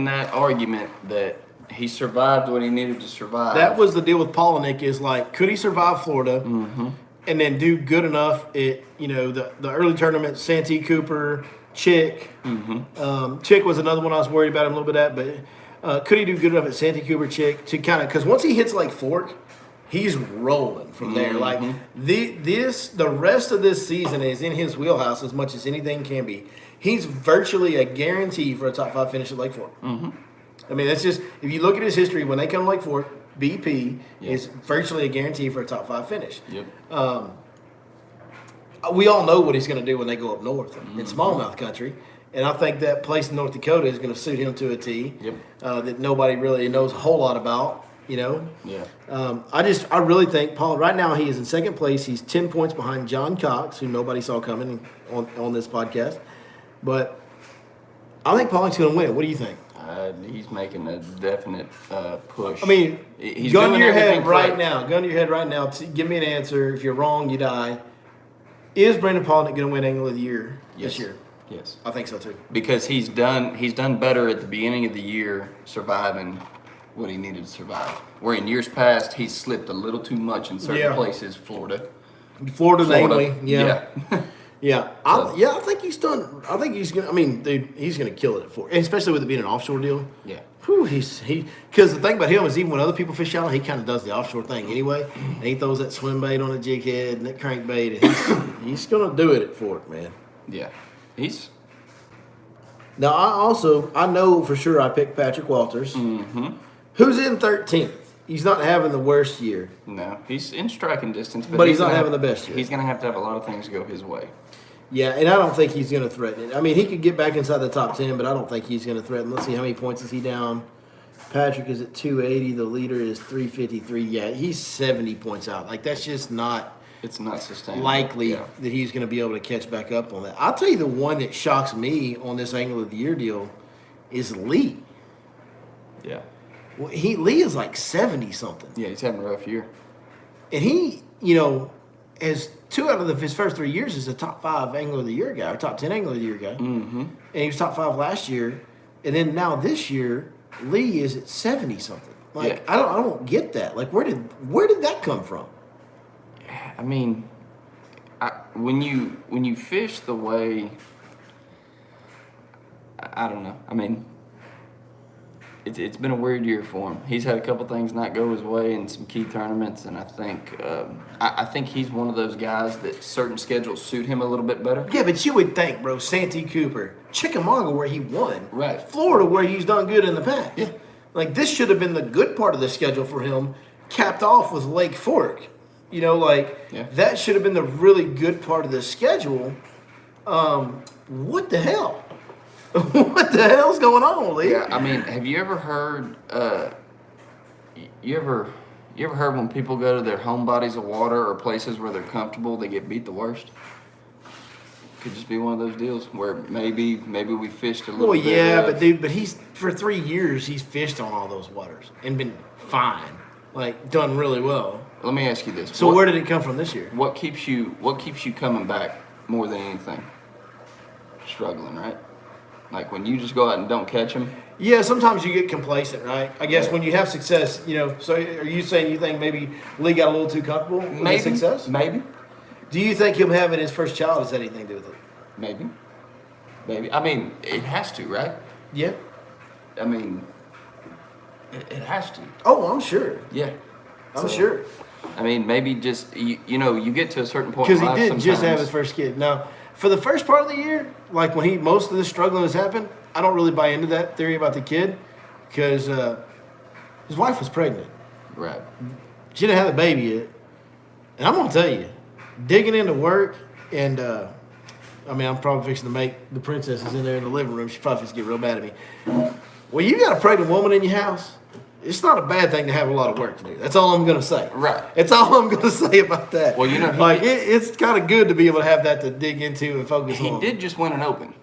that argument that he survived what he needed to survive. That was the deal with Polnick, is like, could he survive Florida and then do good enough at, the early tournament, Santee Cooper, Chick. Chick was another one I was worried about him a little bit at, but could he do good enough at Santee Cooper, Chick, to kind of, because once he hits Lake Fork, he's rolling from there. Like, the rest of this season is in his wheelhouse as much as anything can be. He's virtually a guarantee for a top 5 finish at Lake Fork. That's just, if you look at his history, when they come to Lake Fork, BP is virtually a guarantee for a top 5 finish. Yep. We all know what he's going to do when they go up north in smallmouth country. And I think that place in North Dakota is going to suit him to a T. Yep. That nobody really knows a whole lot about, Yeah. I really think Paul, right now he is in second place. He's 10 points behind John Cox, who nobody saw coming on this podcast. But I think Pollock's going to win it. What do you think? He's making a definite push. He's gun to your head right now. Gun to your head right now. Give me an answer. If you're wrong, you die. Is Brandon Polnick going to win Angler of the Year this year? Yes. I think so too. Because he's done better at the beginning of the year surviving what he needed to survive. Where in years past he's slipped a little too much in certain places, Florida. Namely, yeah. Yeah. I think he's done. I think he's gonna. Dude, he's gonna kill it at Florida, especially with it being an offshore deal. Yeah. Whew, because the thing about him is, even when other people fish shallow, he kind of does the offshore thing anyway. And he throws that swim bait on a jig head and that crankbait, and he's gonna do it at Fork, man. Yeah. Now I know for sure I picked Patrick Walters. Who's in 13th? He's not having the worst year. No, he's in striking distance, But he's not gonna having the best year. He's going to have a lot of things go his way. Yeah, and I don't think he's going to threaten it. I mean, he could get back inside the top 10, but I don't think he's going to threaten. Let's see, how many points is he down? Patrick is at 280. The leader is 353. Yeah, he's 70 points out. Like, that's just not... It's not sustainable. Likely that he's going to be able to catch back up on that. I'll tell you the one that shocks me on this Angler of the Year deal is Lee. Yeah. Well, Lee is like 70 something. Yeah, he's having a rough year. And he, you know, has 2 out of his first 3 years as a top 5 Angler of the Year guy, or top 10 Angler of the Year guy. Mm-hmm. And he was top 5 last year. And then now this year, Lee is at 70 something. Like, I don't get that. Like, where did that come from? I mean, when you fish the way, I don't know. I mean, it's been a weird year for him. He's had a couple things not go his way in some key tournaments, and I think he's one of those guys that certain schedules suit him a little bit better. Yeah, but you would think, bro, Santee Cooper, Chickamauga where he won, right? Florida where he's done good in the past. Yeah, like this should have been the good part of the schedule for him, capped off with Lake Fork. You know, like that should have been the really good part of the schedule. What the hell? What the hell's going on, Lee? Yeah, I mean, have you ever heard? You ever heard when people go to their home bodies of water or places where they're comfortable, they get beat the worst? Could just be one of those deals where maybe we fished a little. Well, bit. yeah, but he's for 3 years he's fished on all those waters and been fine, like done really well. Let me ask you this. So where did it come from this year? What keeps you coming back more than anything? Struggling, right? Like when you just go out and don't catch them? Yeah, sometimes you get complacent, right? I guess when you have success, you know, so are you saying you think maybe Lee got a little too comfortable with his success? Maybe. Do you think him having his first child has had anything to do with it? Maybe. I mean, it has to, right? Yeah. I mean, it has to. Oh, I'm sure. Yeah. I'm sure. I mean, maybe just, you know, you get to a certain point because in life he did sometimes. just have his first kid. Now, for the first part of the year, like when most of the struggling has happened, I don't really buy into that theory about the kid because his wife was pregnant. Right. She didn't have the baby yet. And I'm going to tell you, digging into work and, I mean, I'm probably fixing to make the princesses in there in the living room. She's probably fixing to get real mad at me. Well, you got a pregnant woman in your house. It's not a bad thing to have a lot of work to do. That's all I'm going to say. Right. That's all I'm going to say about that. Well, you know, like it's kind of good to be able to have that to dig into and focus on. He did just win an Open.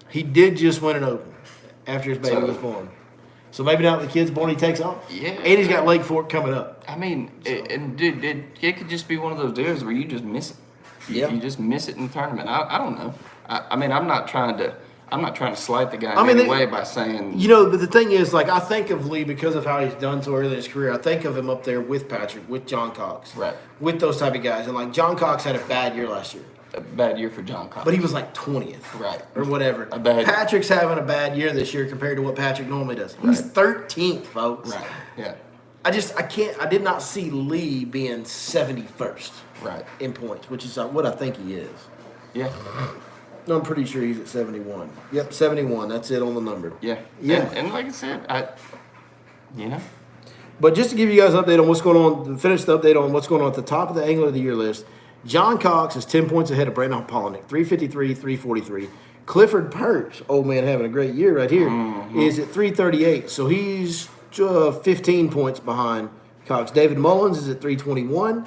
He did just win an Open after his baby was born. So maybe now that the kid's born, he takes off. Yeah. And he's got Lake Fork coming up. I mean, dude, it could just be one of those deals where you just miss it. Yeah. You just miss it in the tournament. I don't know. I mean, I'm not trying to slight the guy in any way by saying. You know, but the thing is, like, I think of Lee because of how he's done so early in his career. I think of him up there with Patrick, with John Cox. Right. With those type of guys. And, like, John Cox had a bad year last year. A bad year for John Cox. But he was like 20th. Right. Or whatever. Patrick's having a bad year this year compared to what Patrick normally does. He's 13th, folks. Right. Yeah. I did not see Lee being 71st. Right. In points, which is what I think he is. Yeah. No, I'm pretty sure he's at 71. Yep, 71. That's it on the number. Yeah. Yeah. And like I said, you know. But just to give you guys an update on what's going on, finish the update on what's going on at the top of the Angler of the Year list, John Cox is 10 points ahead of Brandon Polinick, 353, 343. Clifford Perch, old man having a great year right here, is at 338. So he's 15 points behind Cox. David Mullins is at 321.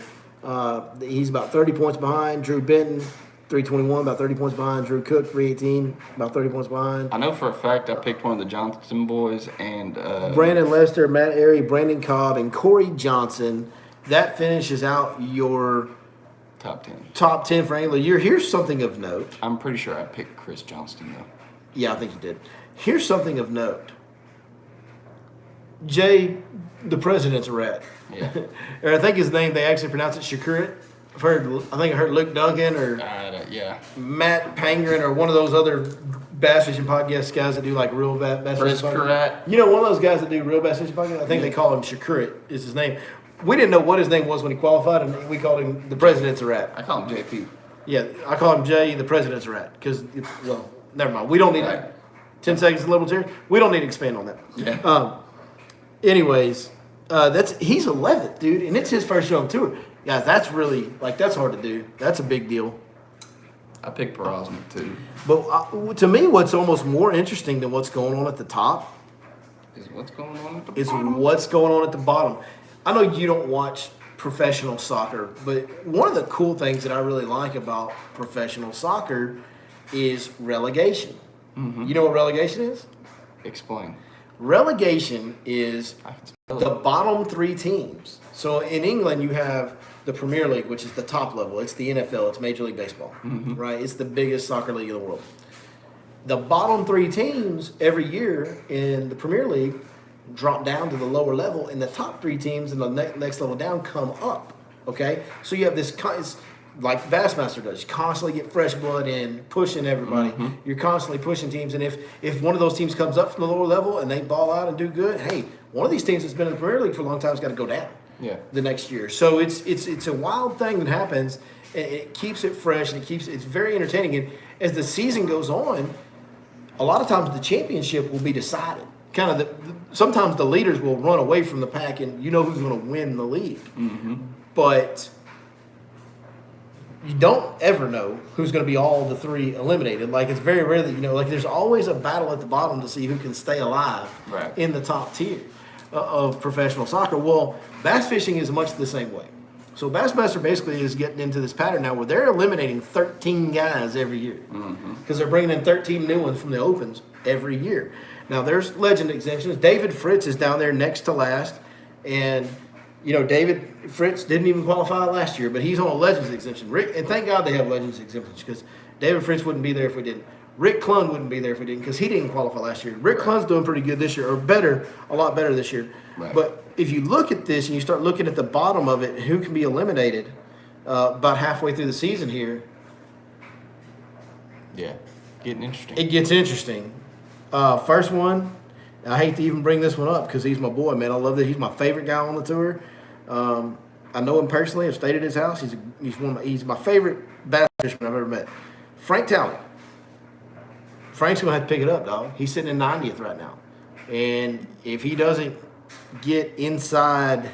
He's about 30 points behind. Drew Benton, 321, about 30 points behind. Drew Cook, 318, about 30 points behind. I know for a fact I picked one of the Johnson boys and Brandon Lester, Matt Airy, Brandon Cobb, and Corey Johnson. That finishes out your top 10. Top 10 for Angler Year. Here's something of note. I'm pretty sure I picked Chris Johnston though. Yeah, I think you did. Here's something of note. Jay, the president's a rat. Yeah. Or I think his name, they actually pronounce it Shakurit. I think I heard Luke Duncan or yeah. Matt Pangren or one of those other bass fishing podcast guys that do like real bass fishing podcasts. You know, one of those guys that do real bass fishing podcasts? I think they call him Shakurit is his name. We didn't know what his name was when he qualified, and we called him the president's a rat. I call him JP. Yeah, I call him Jay, the president's a rat. Because, well, never mind. We don't need 10 seconds of liberal here. We don't need to expand on that. Yeah. Anyways, he's 11th, dude, and it's his first show on tour. Guys, that's really that's hard to do. That's a big deal. I picked Brosnan too. But to me, what's almost more interesting than what's going on at the top Is what's going on at the is bottom. what's going on at the bottom. I know you don't watch professional soccer, but one of the cool things that I really like about professional soccer is relegation. Mm-hmm. You know what relegation is? Explain. Relegation is I can spell the it. bottom 3 teams. So in England, you have the Premier League, which is the top level. It's the NFL. It's Major League Baseball, right? It's the biggest soccer league in the world. The bottom 3 teams every year in the Premier League drop down to the lower level, and the top 3 teams in the next level down come up, okay? So you have this, it's like Bassmaster does. You constantly get fresh blood in, pushing everybody. Mm-hmm. You're constantly pushing teams, and if one of those teams comes up from the lower level and they ball out and do good, hey, one of these teams that's been in the Premier League for a long time has got to go down. Yeah. The next year. So it's a wild thing that happens. It keeps it fresh and it's very entertaining. And as the season goes on, a lot of times the championship will be decided. Kind of sometimes the leaders will run away from the pack, and you know who's going to win the league. Mm-hmm. But you don't ever know who's going to be all the 3 eliminated. Like, it's very rare that there's always a battle at the bottom to see who can stay alive Right. in the top tier of professional soccer. Well, bass fishing is much the same way. So Bassmaster basically is getting into this pattern now where they're eliminating 13 guys every year because they're bringing in 13 new ones from the opens every year. Now there's legend exemptions. David Fritz is down there next to last, and David Fritz didn't even qualify last year, but he's on a legends exemption. And thank God they have legends exemptions because David Fritz wouldn't be there if we didn't. Rick Klund wouldn't be there if we didn't because he didn't qualify last year. Rick Klund's doing pretty good this year, or better, a lot better this year. Right. But if you look at this and you start looking at the bottom of it, who can be eliminated about halfway through the season here, Yeah. Getting interesting. it gets interesting. First one, I hate to even bring this one up because he's my boy, man. I love that he's my favorite guy on the tour. I know him personally. I've stayed at his house. He's my favorite bass fisherman I've ever met. Frank Talley. Frank's going to have to pick it up, dog. He's sitting in 90th right now. And if he doesn't get inside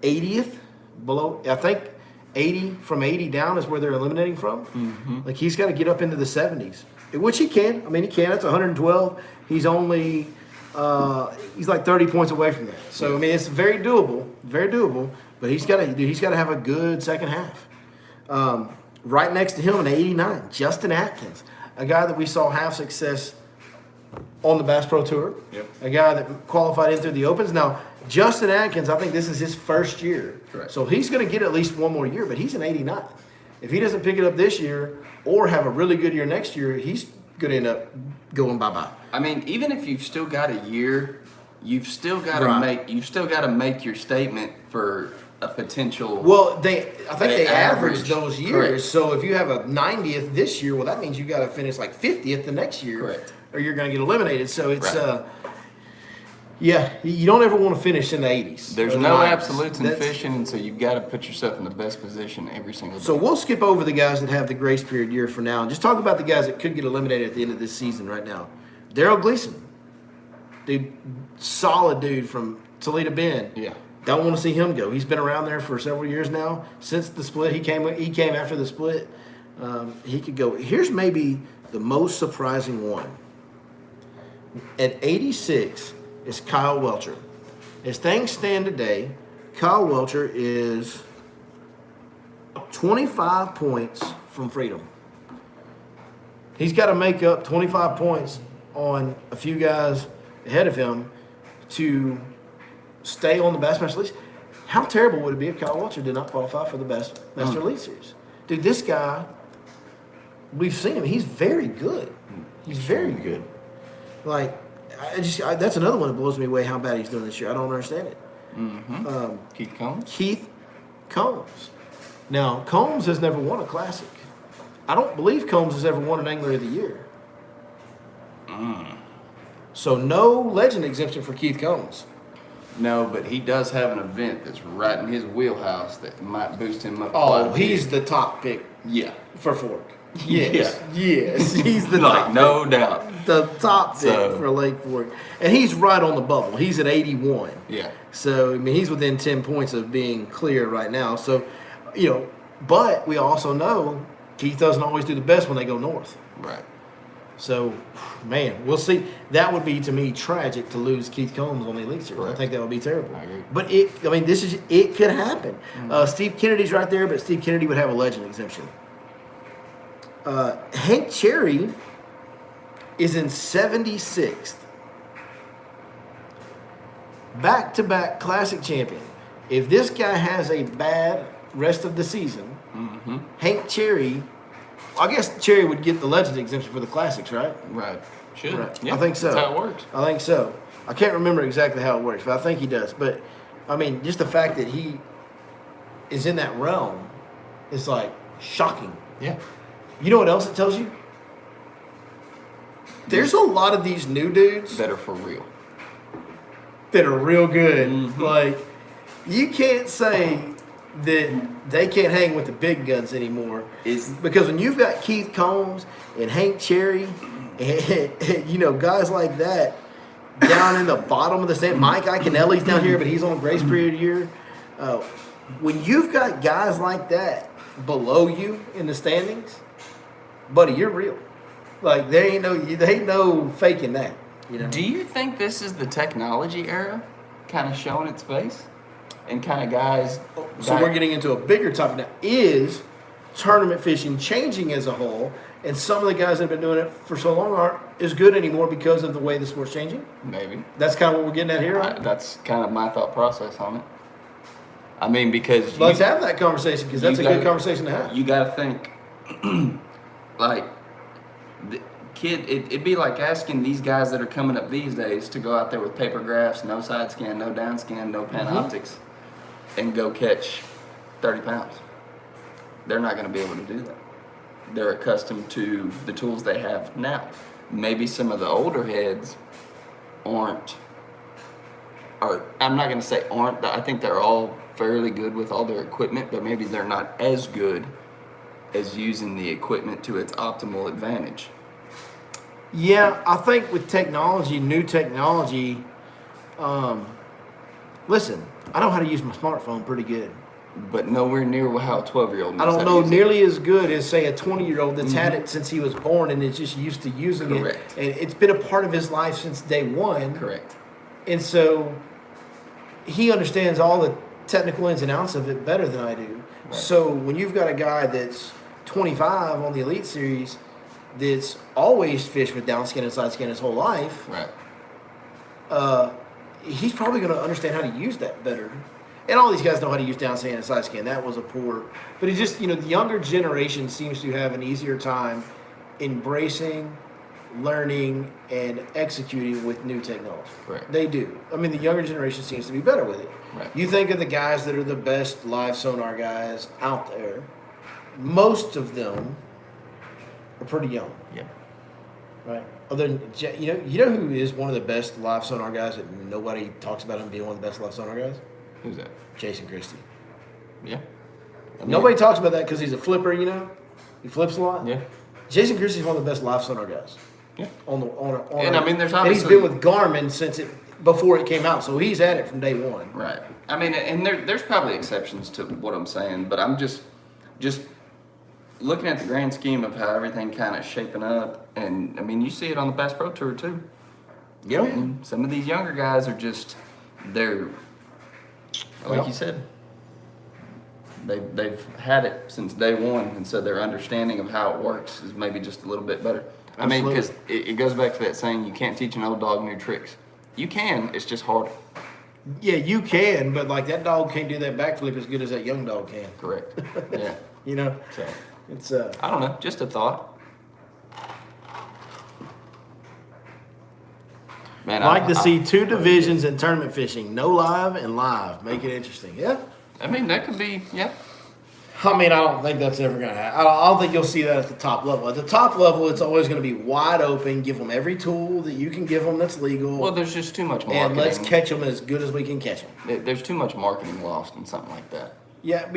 80th, below, I think 80, from 80 down is where they're eliminating from. Mm-hmm. Like, he's got to get up into the 70s, which he can. I mean, he can. That's 112. He's only, he's like 30 points away from that. So, I mean, it's very doable, but he's got to have a good second half. Right next to him in 89, Justin Atkins. A guy that we saw have success on the Bass Pro Tour. Yep. A guy that qualified into the Opens. Now, Justin Atkins, I think this is his first year. Correct. So he's going to get at least one more year, but he's an 89. If he doesn't pick it up this year or have a really good year next year, he's going to end up going bye-bye. I mean, even if you've still got a year, you've still got to Right. make your statement for a potential. Well, I think they average average. those years. Correct. So if you have a 90th this year, well, that means you got to finish like 50th the next year. Correct. Or you're going to get eliminated. So it's, Right. yeah, you don't ever want to finish in the 80s. There's or the no 90s. absolutes in That's- fishing, and so you've got to put yourself in the best position every single day. So we'll skip over the guys that have the grace period year for now and just talk about the guys that could get eliminated at the end of this season right now. Darrell Gleason, dude, solid dude from Toledo Bend. Yeah. Don't want to see him go. He's been around there for several years now. Since the split, he came after the split. He could go. Here's maybe the most surprising one. At 86 is Kyle Welcher. As things stand today, Kyle Welcher is 25 points from freedom. He's got to make up 25 points on a few guys ahead of him to stay on the Bassmaster Elite. How terrible would it be if Kyle Welcher did not qualify for the Bassmaster Elite Series? Dude, this guy, we've seen him. He's very good. He's very good. Like, that's another one that blows me away how bad he's doing this year. I don't understand it. Mm-hmm. Keith Combs. Keith Combs. Now, Combs has never won a Classic. I don't believe Combs has ever won an Angler of the Year. So no legend exemption for Keith Combs. No, but he does have an event that's right in his wheelhouse that might boost him up. quite a Oh, bit. he's the top pick Yeah. for Fork. Yes, Yeah. yes, he's the Like, top no doubt. the top pick So- for Lake Fork. And he's right on the bubble. He's at 81. Yeah. So, I mean, he's within 10 points of being clear right now. So, but we also know Keith doesn't always do the best when they go north. Right. So, man, we'll see. That would be, to me, tragic to lose Keith Combs on the Elite Series. Correct. I think that would be terrible. I agree. But it could happen. Steve Kennedy's right there, but Steve Kennedy would have a legend exemption. Hank Cherry is in 76th. Back-to-back Classic champion. If this guy has a bad rest of the season, Hank Cherry, I guess Cherry would get the legend exemption for the Classics, right? Right. Should. Right. Yeah, I think so. That's how it works. I think so. I can't remember exactly how it works, but I think he does. But, I mean, just the fact that he is in that realm is, like, shocking. Yeah. You know what else it tells you? There's a lot of these new dudes Better for real. that are real good. Like, you can't say that they can't hang with the big guns anymore. Because when you've got Keith Combs and Hank Cherry and, guys like that down in the bottom of the stand, Mike Iaconelli's down here, but he's on a grace period year. When you've got guys like that below you in the standings, buddy, you're real. Like, there ain't no faking that. Do you think this is the technology era kind of showing its face? And kind of guys... So we're getting into a bigger topic now. Is tournament fishing changing as a whole? And some of the guys that have been doing it for so long aren't as good anymore because of the way the sport's changing? Maybe. That's kind of what we're getting at here, right? That's kind of my thought process on it. I mean, because... Let's have that conversation, because that's a good conversation to have. You got to think, like, the kid, it'd be like asking these guys that are coming up these days to go out there with paper graphs, no side scan, no down scan, no panoptics, and go catch 30 pounds. They're not going to be able to do that. They're accustomed to the tools they have now. Maybe some of the older heads aren't, or I'm not going to say aren't, I think they're all fairly good with all their equipment, but maybe they're not as good as using the equipment to its optimal advantage. Yeah, I think with technology, new technology, listen, I know how to use my smartphone pretty good. But nowhere near how a 12-year-old knows I don't how to know use it. nearly as good as, say, a 20-year-old that's had it since he was born and is just used to using Correct. it. And it's been a part of his life since day one. Correct. And so he understands all the technical ins and outs of it better than I do. Right. So when you've got a guy that's 25 on the Elite Series that's always fished with down skin and side skin his whole life, Right. he's probably going to understand how to use that better. And all these guys know how to use down scan and side scan. That was a poor. But it's just, the younger generation seems to have an easier time embracing, learning, and executing with new technology. Correct. They do. I mean, the younger generation seems to be better with it. Right. You think of the guys that are the best live sonar guys out there, most of them are pretty young. Yeah. Right. Other than, you know who is one of the best live sonar guys that nobody talks about him being one of the best live sonar guys? Who's that? Jason Christie. Yeah. I mean, Nobody talks about that because he's a flipper, He flips a lot. Yeah. Jason Christie's one of the best live sonar guys. Yeah. And I mean, there's and he's obviously- been with Garmin since before it came out, so he's at it from day one. Right. I mean, and there's probably exceptions to what I'm saying, but I'm just looking at the grand scheme of how everything kind of shaping up, and I mean, you see it on the Bass Pro Tour too. Yeah. And some of these younger guys are they're like Well- you said, they've had it since day one, and so their understanding of how it works is maybe just a little bit better. I mean, because it goes back to that saying, you can't teach an old dog new tricks. You can, it's just harder. Yeah, you can, but like that dog can't do that backflip as good as that young dog can. Correct. Yeah. So It's I don't know, just a thought. Man, like to see two divisions in tournament fishing, no live and live. Make it interesting. Yeah. I mean, that could be, yeah. I mean, I don't think that's ever going to happen. I don't think you'll see that at the top level. At the top level, it's always going to be wide open. Give them every tool that you can give them that's legal. Well, there's just too much marketing. and let's catch them as good as we can catch them. There's too much marketing lost in something like that. Yeah,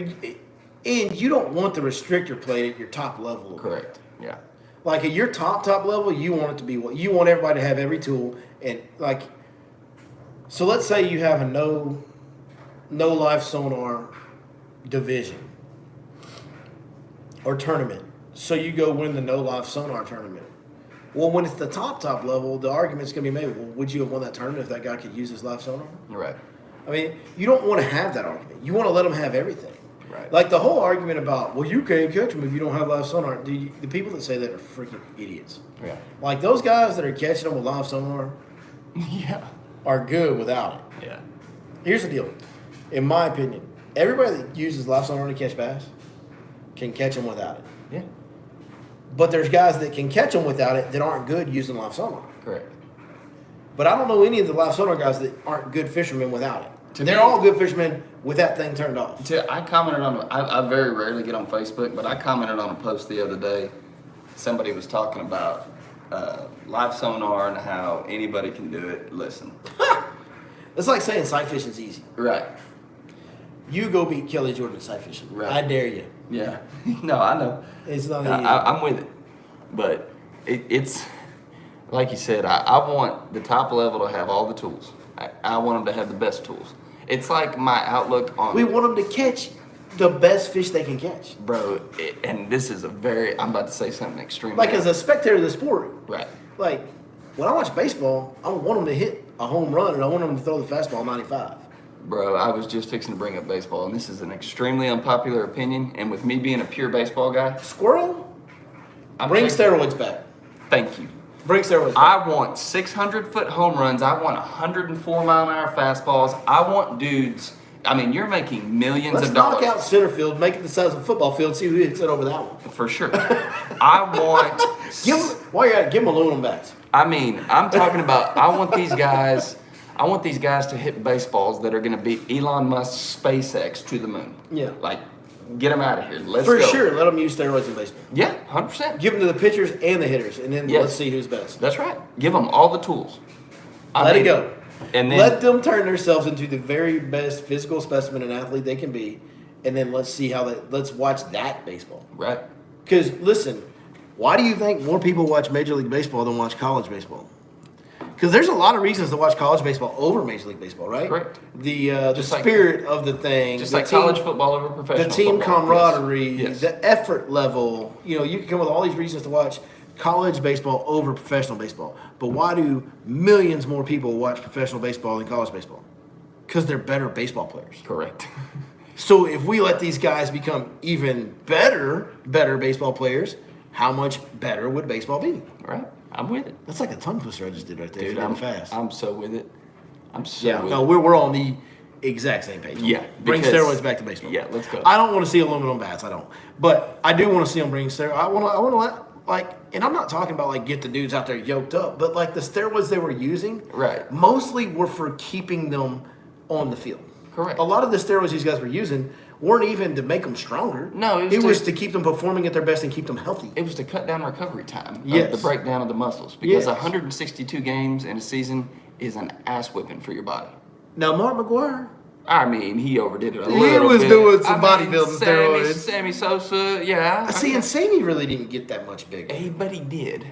and you don't want the restrictor plate at your top level. Correct. Yeah. Like at your top level, you want it to be what you want everybody to have every tool and like. So let's say you have a no life sonar division or tournament. So you go win the no life sonar tournament. Well, when it's the top level, the argument's going to be made. Well, would you have won that tournament if that guy could use his life sonar? Right. I mean, you don't want to have that argument. You want to let them have everything. Right. Like the whole argument about, well, you can't catch them if you don't have live sonar. The people that say that are freaking idiots. Yeah. Like those guys that are catching them with live sonar Yeah. are good without it. Yeah. Here's the deal. In my opinion, everybody that uses live sonar to catch bass can catch them without it. Yeah. But there's guys that can catch them without it that aren't good using live sonar. Correct. But I don't know any of the live sonar guys that aren't good fishermen without it. To They're me- all good fishermen with that thing turned off. I commented on. I very rarely get on Facebook, but I commented on a post the other day. Somebody was talking about live sonar and how anybody can do it. Listen. It's like saying sight fishing's easy. Right. You go beat Kelly Jordan at sight fishing. Right. I dare you. Yeah. No, I know. It's not easy. I'm with it, but it's like you said. I want the top level to have all the tools. I want them to have the best tools. It's like my outlook on. We want them to catch the best fish they can catch. Bro, and this is I'm about to say something extreme. Like as a spectator of the sport, Right. like when I watch baseball, I want them to hit a home run and I want them to throw the fastball 95. Bro, I was just fixing to bring up baseball, and this is an extremely unpopular opinion. And with me being a pure baseball guy, Squirrel, bring steroids back. Thank you. Bring steroids back. I want 600-foot home runs. I want 104-mile-an-hour fastballs. I want dudes. I mean, you're making millions Let's of knock dollars. out center field, make it the size of a football field, see who hits it over that one. For sure. I want. While you're at it, give them aluminum bats. I mean, I'm talking about. I want these guys to hit baseballs that are going to beat Elon Musk's SpaceX to the moon. Yeah. Like, get them out of here. Let's For go. sure, let them use steroids in baseball. Yeah, 100%. Give them to the pitchers and the hitters, and then Yes. let's see who's best. That's right. Give them all the tools. Let it go. And then Let them turn themselves into the very best physical specimen and athlete they can be, and then let's see how let's watch that baseball. right. Because listen, why do you think more people watch Major League Baseball than watch college baseball? Because there's a lot of reasons to watch college baseball over Major League Baseball, right? Correct. The Just like- spirit of the thing, Just the like team- college football over professional the team football. camaraderie, Yes. the effort level. You know, you can come with all these reasons to watch college baseball over professional baseball. But why do millions more people watch professional baseball than college baseball? Because they're better baseball players. Correct. So if we let these guys become even better baseball players, how much better would baseball be? Right. I'm with it. That's like a tongue twister I just did right there. Dude, If you I'm did it fast. I'm so with it. I'm so Yeah, with no, it. we're on the exact same page. Yeah, bring because- steroids back to baseball. Yeah, let's go. I don't want to see aluminum bats. I don't, but I do want to see them bring steroids. I want to let and I'm not talking about like get the dudes out there yoked up, but like the steroids they were using, Right. mostly were for keeping them on the field. Correct. A lot of the steroids these guys were using weren't even to make them stronger. No, it was to keep them performing at their best and keep them healthy. It was to cut down recovery time. Yes. The breakdown of the muscles. Because Yes. 162 games in a season is an ass whipping for your body. Now Mark McGuire, I mean, he overdid it a He little was bit. doing some I mean, bodybuilding steroids. Sammy Sosa, yeah. see, and Sammy really didn't get that much bigger. But he did.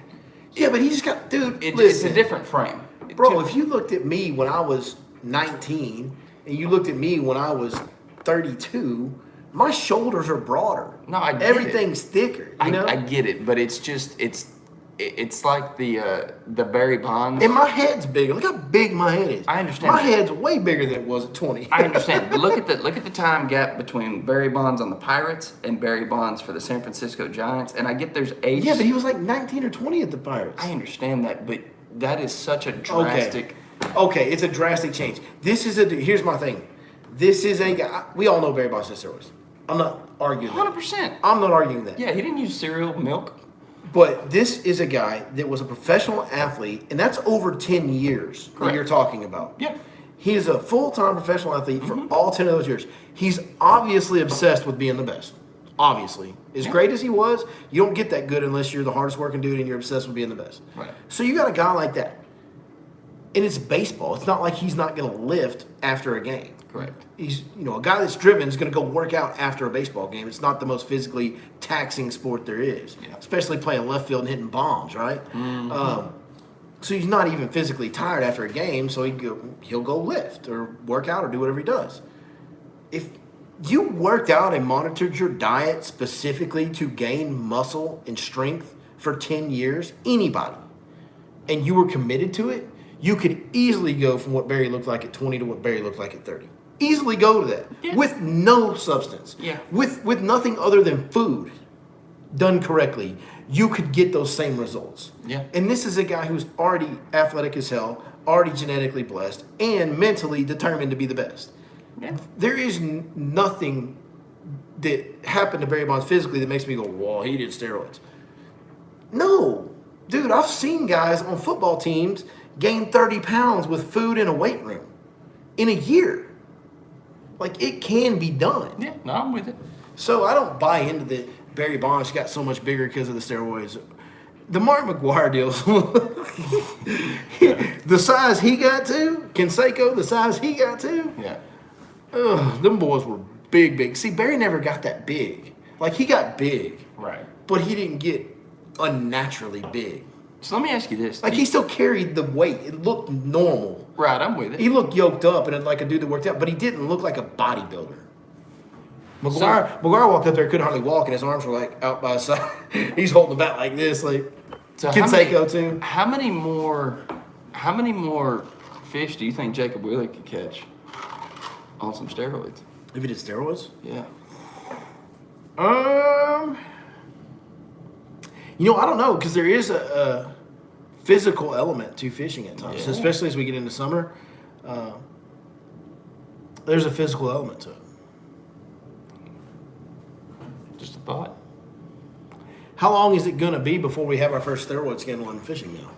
Yeah, but he just got, dude. It's listen, a different frame. bro. If you looked at me when I was 19 and you looked at me when I was 32, my shoulders are broader. No, I get everything's thicker. You know, I get it, but it's just it's like the Barry Bonds. and my head's bigger. Look how big my head is. I understand My that. head's way bigger than it was at 20. I understand. But look at the time gap between Barry Bonds on the Pirates and Barry Bonds for the San Francisco Giants, and I get there's age. Yeah, but he was like 19 or 20 at the Pirates. I understand that, but that is such a drastic. Okay, it's a drastic change. Here's my thing. This is a guy. We all know Barry Bonds has steroids. I'm not arguing that. 100%. I'm not arguing that. Yeah, he didn't use cereal milk. But this is a guy that was a professional athlete, and that's over 10 years that Correct. you're talking about. Yeah. He is a full-time professional athlete for all 10 of those years. He's obviously obsessed with being the best. Obviously. As great as he was, you don't get that good unless you're the hardest working dude and you're obsessed with being the best. Right. So you got a guy like that. And it's baseball. It's not like he's not going to lift after a game. Correct. He's, a guy that's driven is going to go work out after a baseball game. It's not the most physically taxing sport there is, especially playing left field and hitting bombs, right? Mm-hmm. So he's not even physically tired after a game, so he'll go lift or work out or do whatever he does. If you worked out and monitored your diet specifically to gain muscle and strength for 10 years, anybody, and you were committed to it, you could easily go from what Barry looked like at 20 to what Barry looked like at 30. Easily go to that with no substance. Yeah. With nothing other than food done correctly, you could get those same results. Yeah. And this is a guy who's already athletic as hell, already genetically blessed, and mentally determined to be the best. Yeah. There is nothing that happened to Barry Bonds physically that makes me go, "Whoa, he did steroids." No. Dude, I've seen guys on football teams gain 30 pounds with food in a weight room in a year. Like, it can be done. Yeah, no, I'm with it. So I don't buy into the Barry Bonds got so much bigger because of the steroids. The Mark McGwire deal, the size he got to, Canseco, the size he got to, them boys were big. See, Barry never got that big. Like, he got big. Right. But he didn't get unnaturally big. So let me ask you this. Like, he still carried the weight. It looked normal. Right, I'm with it. He looked yoked up and like a dude that worked out, but he didn't look like a bodybuilder. McGwire walked up there, couldn't hardly walk, and his arms were like out by his side. He's holding the bat like this, like Canseco too. How many more fish do you think Jacob Wheeler could catch on some steroids? If he did steroids? Yeah. I don't know, because there is a physical element to fishing at times, especially as we get into summer. There's a physical element to it. Just a thought. How long is it going to be before we have our first steroid scandal on fishing now?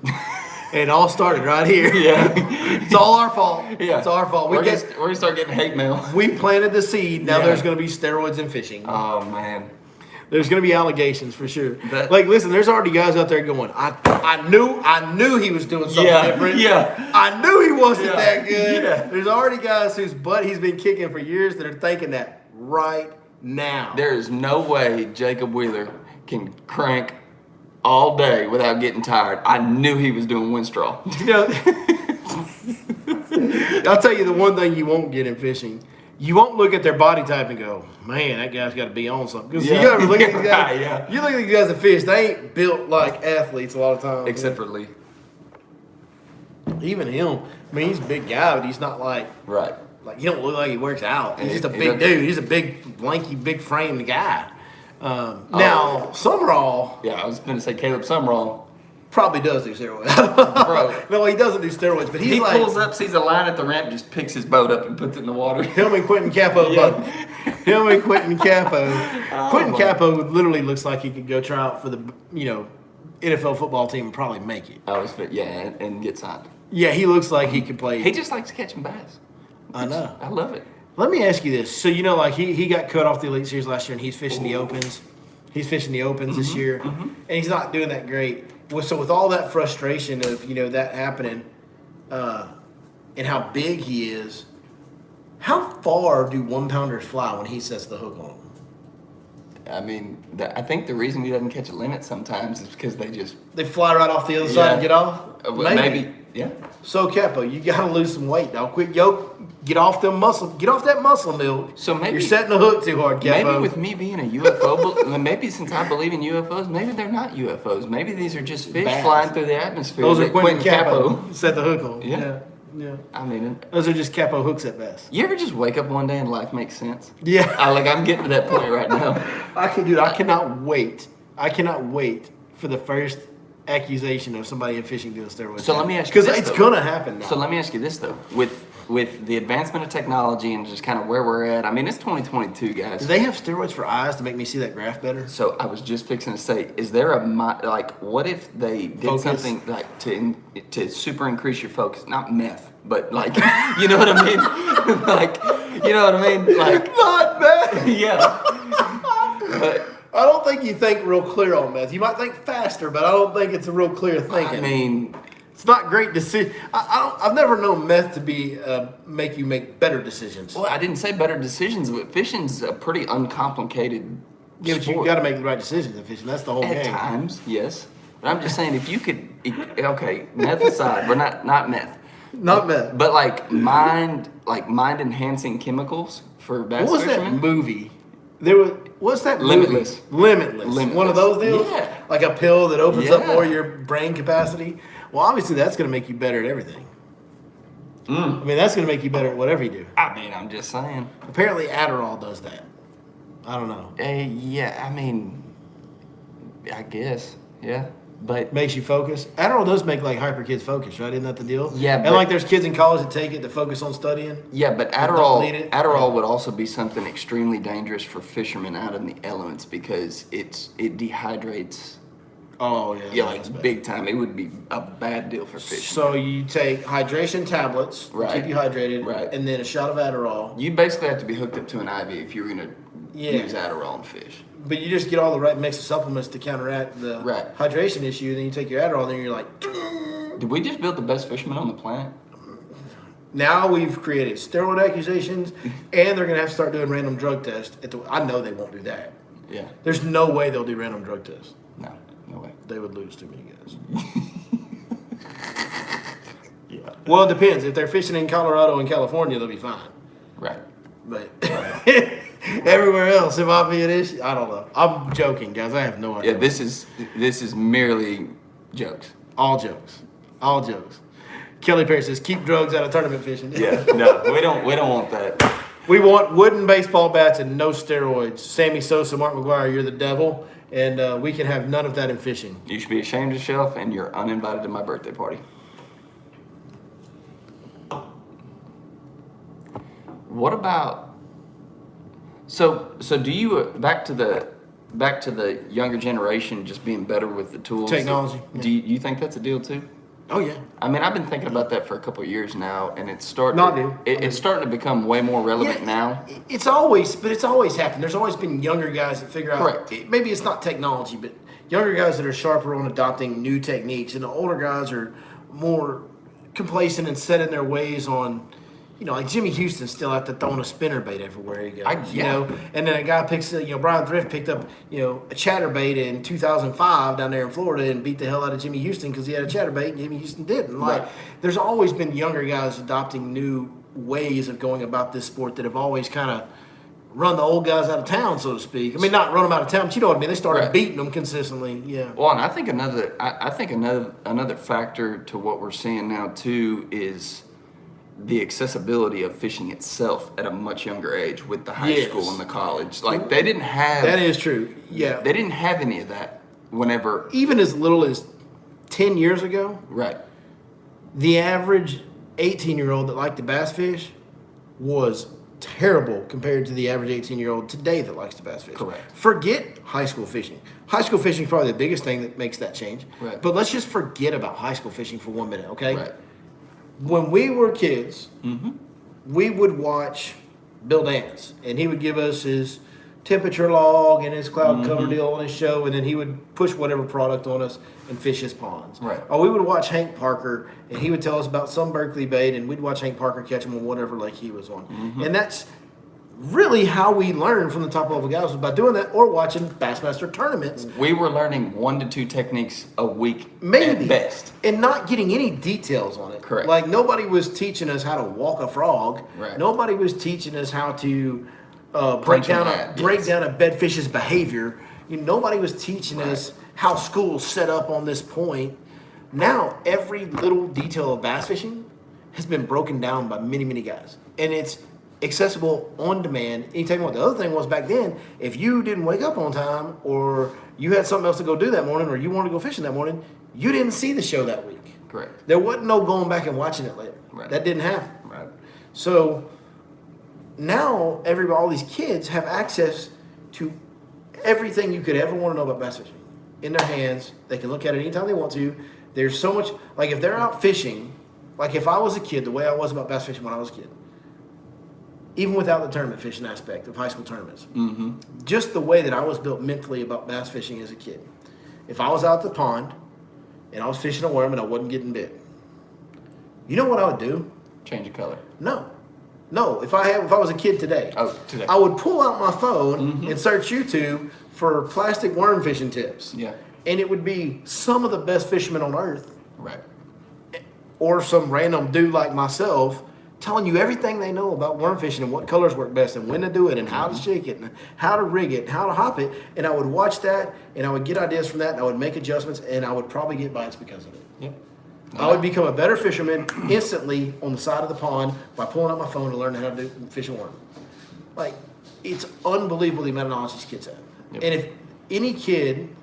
It all started right here. Yeah. It's all our fault. Yeah. It's our fault. We're gonna start getting hate mail. We planted the seed. Now there's going to be steroids in fishing. Oh, man. There's going to be allegations for sure. Like, listen, there's already guys out there going, I knew he was doing something different. Yeah. I knew he wasn't that good. Yeah. There's already guys whose butt he's been kicking for years that are thinking that right now. There is no way Jacob Wheeler can crank all day without getting tired. I knew he was doing Winstraw. I'll tell you the one thing you won't get in fishing. You won't look at their body type and go, "Man, that guy's got to be on something." Because you got to look at these guys. You look at these guys that fish; they ain't built like athletes a lot of times. Except for Lee. Even him. I mean, he's a big guy, but he's not like he don't look like he works out. He's just a big dude. He's a big, lanky, big framed guy. Now, Summerall. Yeah, I was going to say Caleb Summerall. Probably does do steroids. Bro. No, he doesn't do steroids, but he pulls up, sees a line at the ramp, just picks his boat up and puts it in the water. Him and Quentin Capo. Him and Quentin Capo. Quentin Capo literally looks like he could go try out for the NFL football team and probably make it. And get signed. Yeah, he looks like he could play. He just likes catching bass. I know. I love it. Let me ask you this. So, he got cut off the Elite Series last year, and he's fishing the Opens. He's fishing the Opens this year, and he's not doing that great. So with all that frustration of, that happening and how big he is, how far do 1-pounders fly when he sets the hook on them? I mean, I think the reason he doesn't catch a limit sometimes is because they fly right off the other side and get off? Maybe. Yeah. So, Capo, you got to lose some weight, dog. Quit get off that muscle milk. So maybe you're setting the hook too hard, Capo. Maybe with me being a UFO, maybe since I believe in UFOs, maybe they're not UFOs. Maybe these are just fish flying through the atmosphere. Those are Quentin Capo set the hook on. Yeah. I mean, those are just Capo hooks at best. You ever just wake up one day and life makes sense? Yeah. I'm getting to that point right now. I cannot wait. I cannot wait for the first accusation of somebody in fishing doing steroids. So let me ask you this, because it's gonna happen now. So let me ask you this though, with the advancement of technology and just kind of where we're at. I mean, it's 2022, guys. Do they have steroids for eyes to make me see that graph better? So I was just fixing to say, is there what if they did something like to super increase your focus? Not meth, but you know what I mean? You know what I mean? Not meth. Yeah. But I don't think you think real clear on meth. You might think faster, but I don't think it's a real clear thinking. I mean, It's not great decision. I've never known meth to be make you make better decisions. Well, I didn't say better decisions, but fishing's a pretty uncomplicated Yeah, but you sport. got to make the right decisions in fishing. That's the whole At game. times, yes. But I'm just saying, if you could, okay, meth aside, we're not meth, Not meth. but like mind enhancing chemicals for bass What was that fishermen. movie? There was. What's that Limitless. movie? Limitless. One of those deals? Yeah. Like a pill that opens up Yeah. more of your brain capacity? Well, obviously that's going to make you better at everything. I mean, that's going to make you better at whatever you do. I mean, I'm just saying. Apparently Adderall does that. I don't know. Yeah, I mean, I guess, yeah, but Makes you focus. Adderall does make like hyper kids focus, right? Isn't that the deal? Yeah, And but- like there's kids in college that take it to focus on studying. yeah, but don't need it. Adderall would also be something extremely dangerous for fishermen out in the elements because it dehydrates. Oh yeah. Yeah, that's like bad. big time. It would be a bad deal for fishing. So you take hydration tablets, to Right. keep you hydrated, Right. and then a shot of Adderall. You basically have to be hooked up to an IV if you're gonna Yeah. use Adderall and fish. But you just get all the right mix of supplements to counteract the Right. hydration issue. Then you take your Adderall, and then you're like, Did we just build the best fisherman on the planet? now we've created steroid accusations, and they're gonna have to start doing random drug tests. I know they won't do that. Yeah. There's no way they'll do random drug tests. No way. They would lose too many guys. Yeah. Well, it depends. If they're fishing in Colorado and California, they'll be fine. Right. But everywhere else, it might be an issue. I don't know. I'm joking, guys. I have no idea. Yeah, this is merely jokes. All jokes. All jokes. Kelly Perry says, keep drugs out of tournament fishing. Yeah, no, we don't want that. We want wooden baseball bats and no steroids. Sammy Sosa, Mark McGuire, you're the devil. And we can have none of that in fishing. You should be ashamed of yourself, and you're uninvited to my birthday party. What about? So do you back to the younger generation just being better with the tools? Technology, Do you think that's a deal too? Oh, yeah. I mean, I've been thinking about that for a couple of years now, and it's starting. No, I do. It's starting to become way more relevant now. It's always happened. There's always been younger guys that figure out. Correct. Maybe it's not technology, but younger guys that are sharper on adopting new techniques, and the older guys are more complacent and set in their ways on. You know, like Jimmy Houston's still out there throwing a spinnerbait everywhere he goes. You yeah. know, and then a guy Brian Thrift picked up, a chatterbait in 2005 down there in Florida and beat the hell out of Jimmy Houston because he had a chatterbait and Jimmy Houston didn't. Like, Right. There's always been younger guys adopting new ways of going about this sport that have always kind of run the old guys out of town, so to speak. I mean, not run them out of town, but you know what I mean. They started Right. beating them consistently. Yeah. Well, and I think another factor to what we're seeing now too is the accessibility of fishing itself at a much younger age with the high Yes. school and the college. Like they didn't have That is true. Yeah. they didn't have any of that whenever. Even as little as 10 years ago, Right. the average 18-year-old that liked to bass fish was terrible compared to the average 18-year-old today that likes to bass fish. Correct. Forget high school fishing. High school fishing is probably the biggest thing that makes that change. Right. But let's just forget about high school fishing for 1 minute, okay? Right. When we were kids, Mm-hmm. we would watch Bill Dance, and he would give us his temperature log and his cloud cover deal on his show, and then he would push whatever product on us and fish his ponds. Right. Or we would watch Hank Parker, and he would tell us about some Berkeley bait, and we'd watch Hank Parker catch them on whatever lake he was on. And that's really how we learned from the top level guys was by doing that or watching Bassmaster tournaments. We were learning 1 to 2 techniques a week Maybe. at best. And not getting any details on it. Correct. Like nobody was teaching us how to walk a frog. Right. Nobody was teaching us how to break Punch a down rat, break yes. down a bedfish's behavior. Nobody was teaching us how school's set up on this point. Now every little detail of bass fishing has been broken down by many, many guys. And it's accessible on demand anytime you want. The other thing was back then, if you didn't wake up on time or you had something else to go do that morning or you wanted to go fishing that morning, you didn't see the show that week. Correct. There wasn't no going back and watching it later. Right. That didn't happen. Right. So now all these kids have access to everything you could ever want to know about bass fishing in their hands. They can look at it anytime they want to. There's so much, like if they're out fishing, like if I was a kid, the way I was about bass fishing when I was a kid, even without the tournament fishing aspect of high school tournaments, just the way that I was built mentally about bass fishing as a kid. If I was out at the pond and I was fishing a worm and I wasn't getting bit, You know what I would do? Change of color. No. If I was a kid today, Today. I would pull out my phone and search YouTube for plastic worm fishing tips. Yeah. And it would be some of the best fishermen on earth, Right. or some random dude like myself telling you everything they know about worm fishing and what colors work best and when to do it and how to shake it and how to rig it and how to hop it. And I would watch that and I would get ideas from that and I would make adjustments and I would probably get bites because of it. Yep. I would become a better fisherman instantly on the side of the pond by pulling out my phone to learn how to fish a worm. Like, it's unbelievable the amount of knowledge these kids have. Yep. And if any kid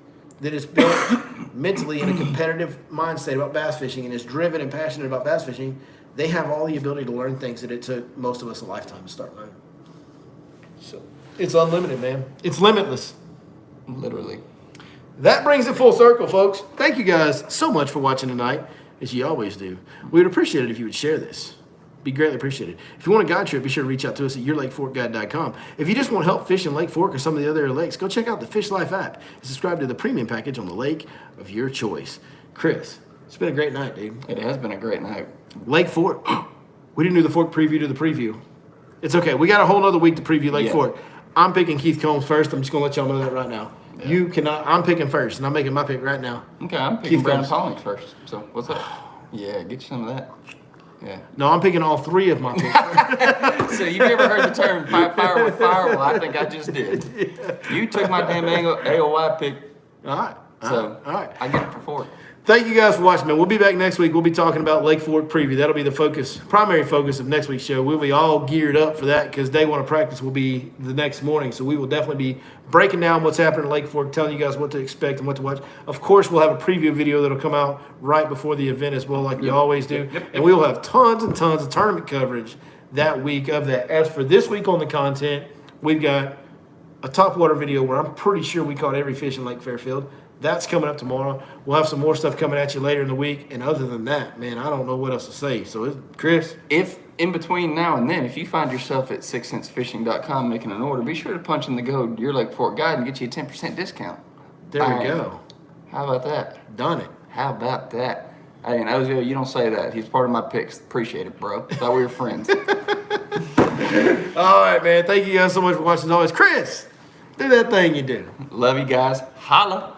that is built mentally in a competitive mindset about bass fishing and is driven and passionate about bass fishing, they have all the ability to learn things that it took most of us a lifetime to start learning. So it's unlimited, man. It's limitless. Literally. That brings it full circle, folks. Thank you guys so much for watching tonight, as you always do. We would appreciate it if you would share this. Be greatly appreciated. If you want a guide trip, be sure to reach out to us at yourlakeforkguide.com. If you just want help fishing Lake Fork or some of the other lakes, go check out the Fish Life app and subscribe to the premium package on the lake of your choice. Chris, it's been a great night, dude. It has been a great night. Lake Fork. We didn't do the Fork preview to the preview. It's okay. We got a whole other week to preview Lake Fork. I'm picking Keith Combs first. I'm just going to let y'all know that right now. Yeah. You cannot. I'm picking first, and I'm making my pick right now. Okay, I'm picking Brandon Pollings first. So, what's up? Yeah, get you some of that. Yeah. No, I'm picking all three of my picks. So, you've ever heard the term fight fire with fire? Well, I think I just did. Yeah. You took my damn AOY pick. All right. So, all right. I get it for 4. Thank you guys for watching, man. We'll be back next week. We'll be talking about Lake Fork preview. That'll be the primary focus of next week's show. We'll be all geared up for that because day one of practice will be the next morning. So we will definitely be breaking down what's happening in Lake Fork, telling you guys what to expect and what to watch. Of course, we'll have a preview video that'll come out right before the event as well, like we always do. And we will have tons and tons of tournament coverage that week of that. As for this week on the content, we've got a topwater video where I'm pretty sure we caught every fish in Lake Fairfield. That's coming up tomorrow. We'll have some more stuff coming at you later in the week. And other than that, man, I don't know what else to say. So, Chris? If in between now and then, if you find yourself at 6centsfishing.com making an order, be sure to punch in the code Your Lake Fork Guide and get you a 10% discount. There we go. How about that? Done it. How about that? Hey, and Ozil, you don't say that. He's part of my picks. Appreciate it, bro. Thought we were friends. All right, man. Thank you guys so much for watching as always. Chris, do that thing you do. Love you guys. Holla.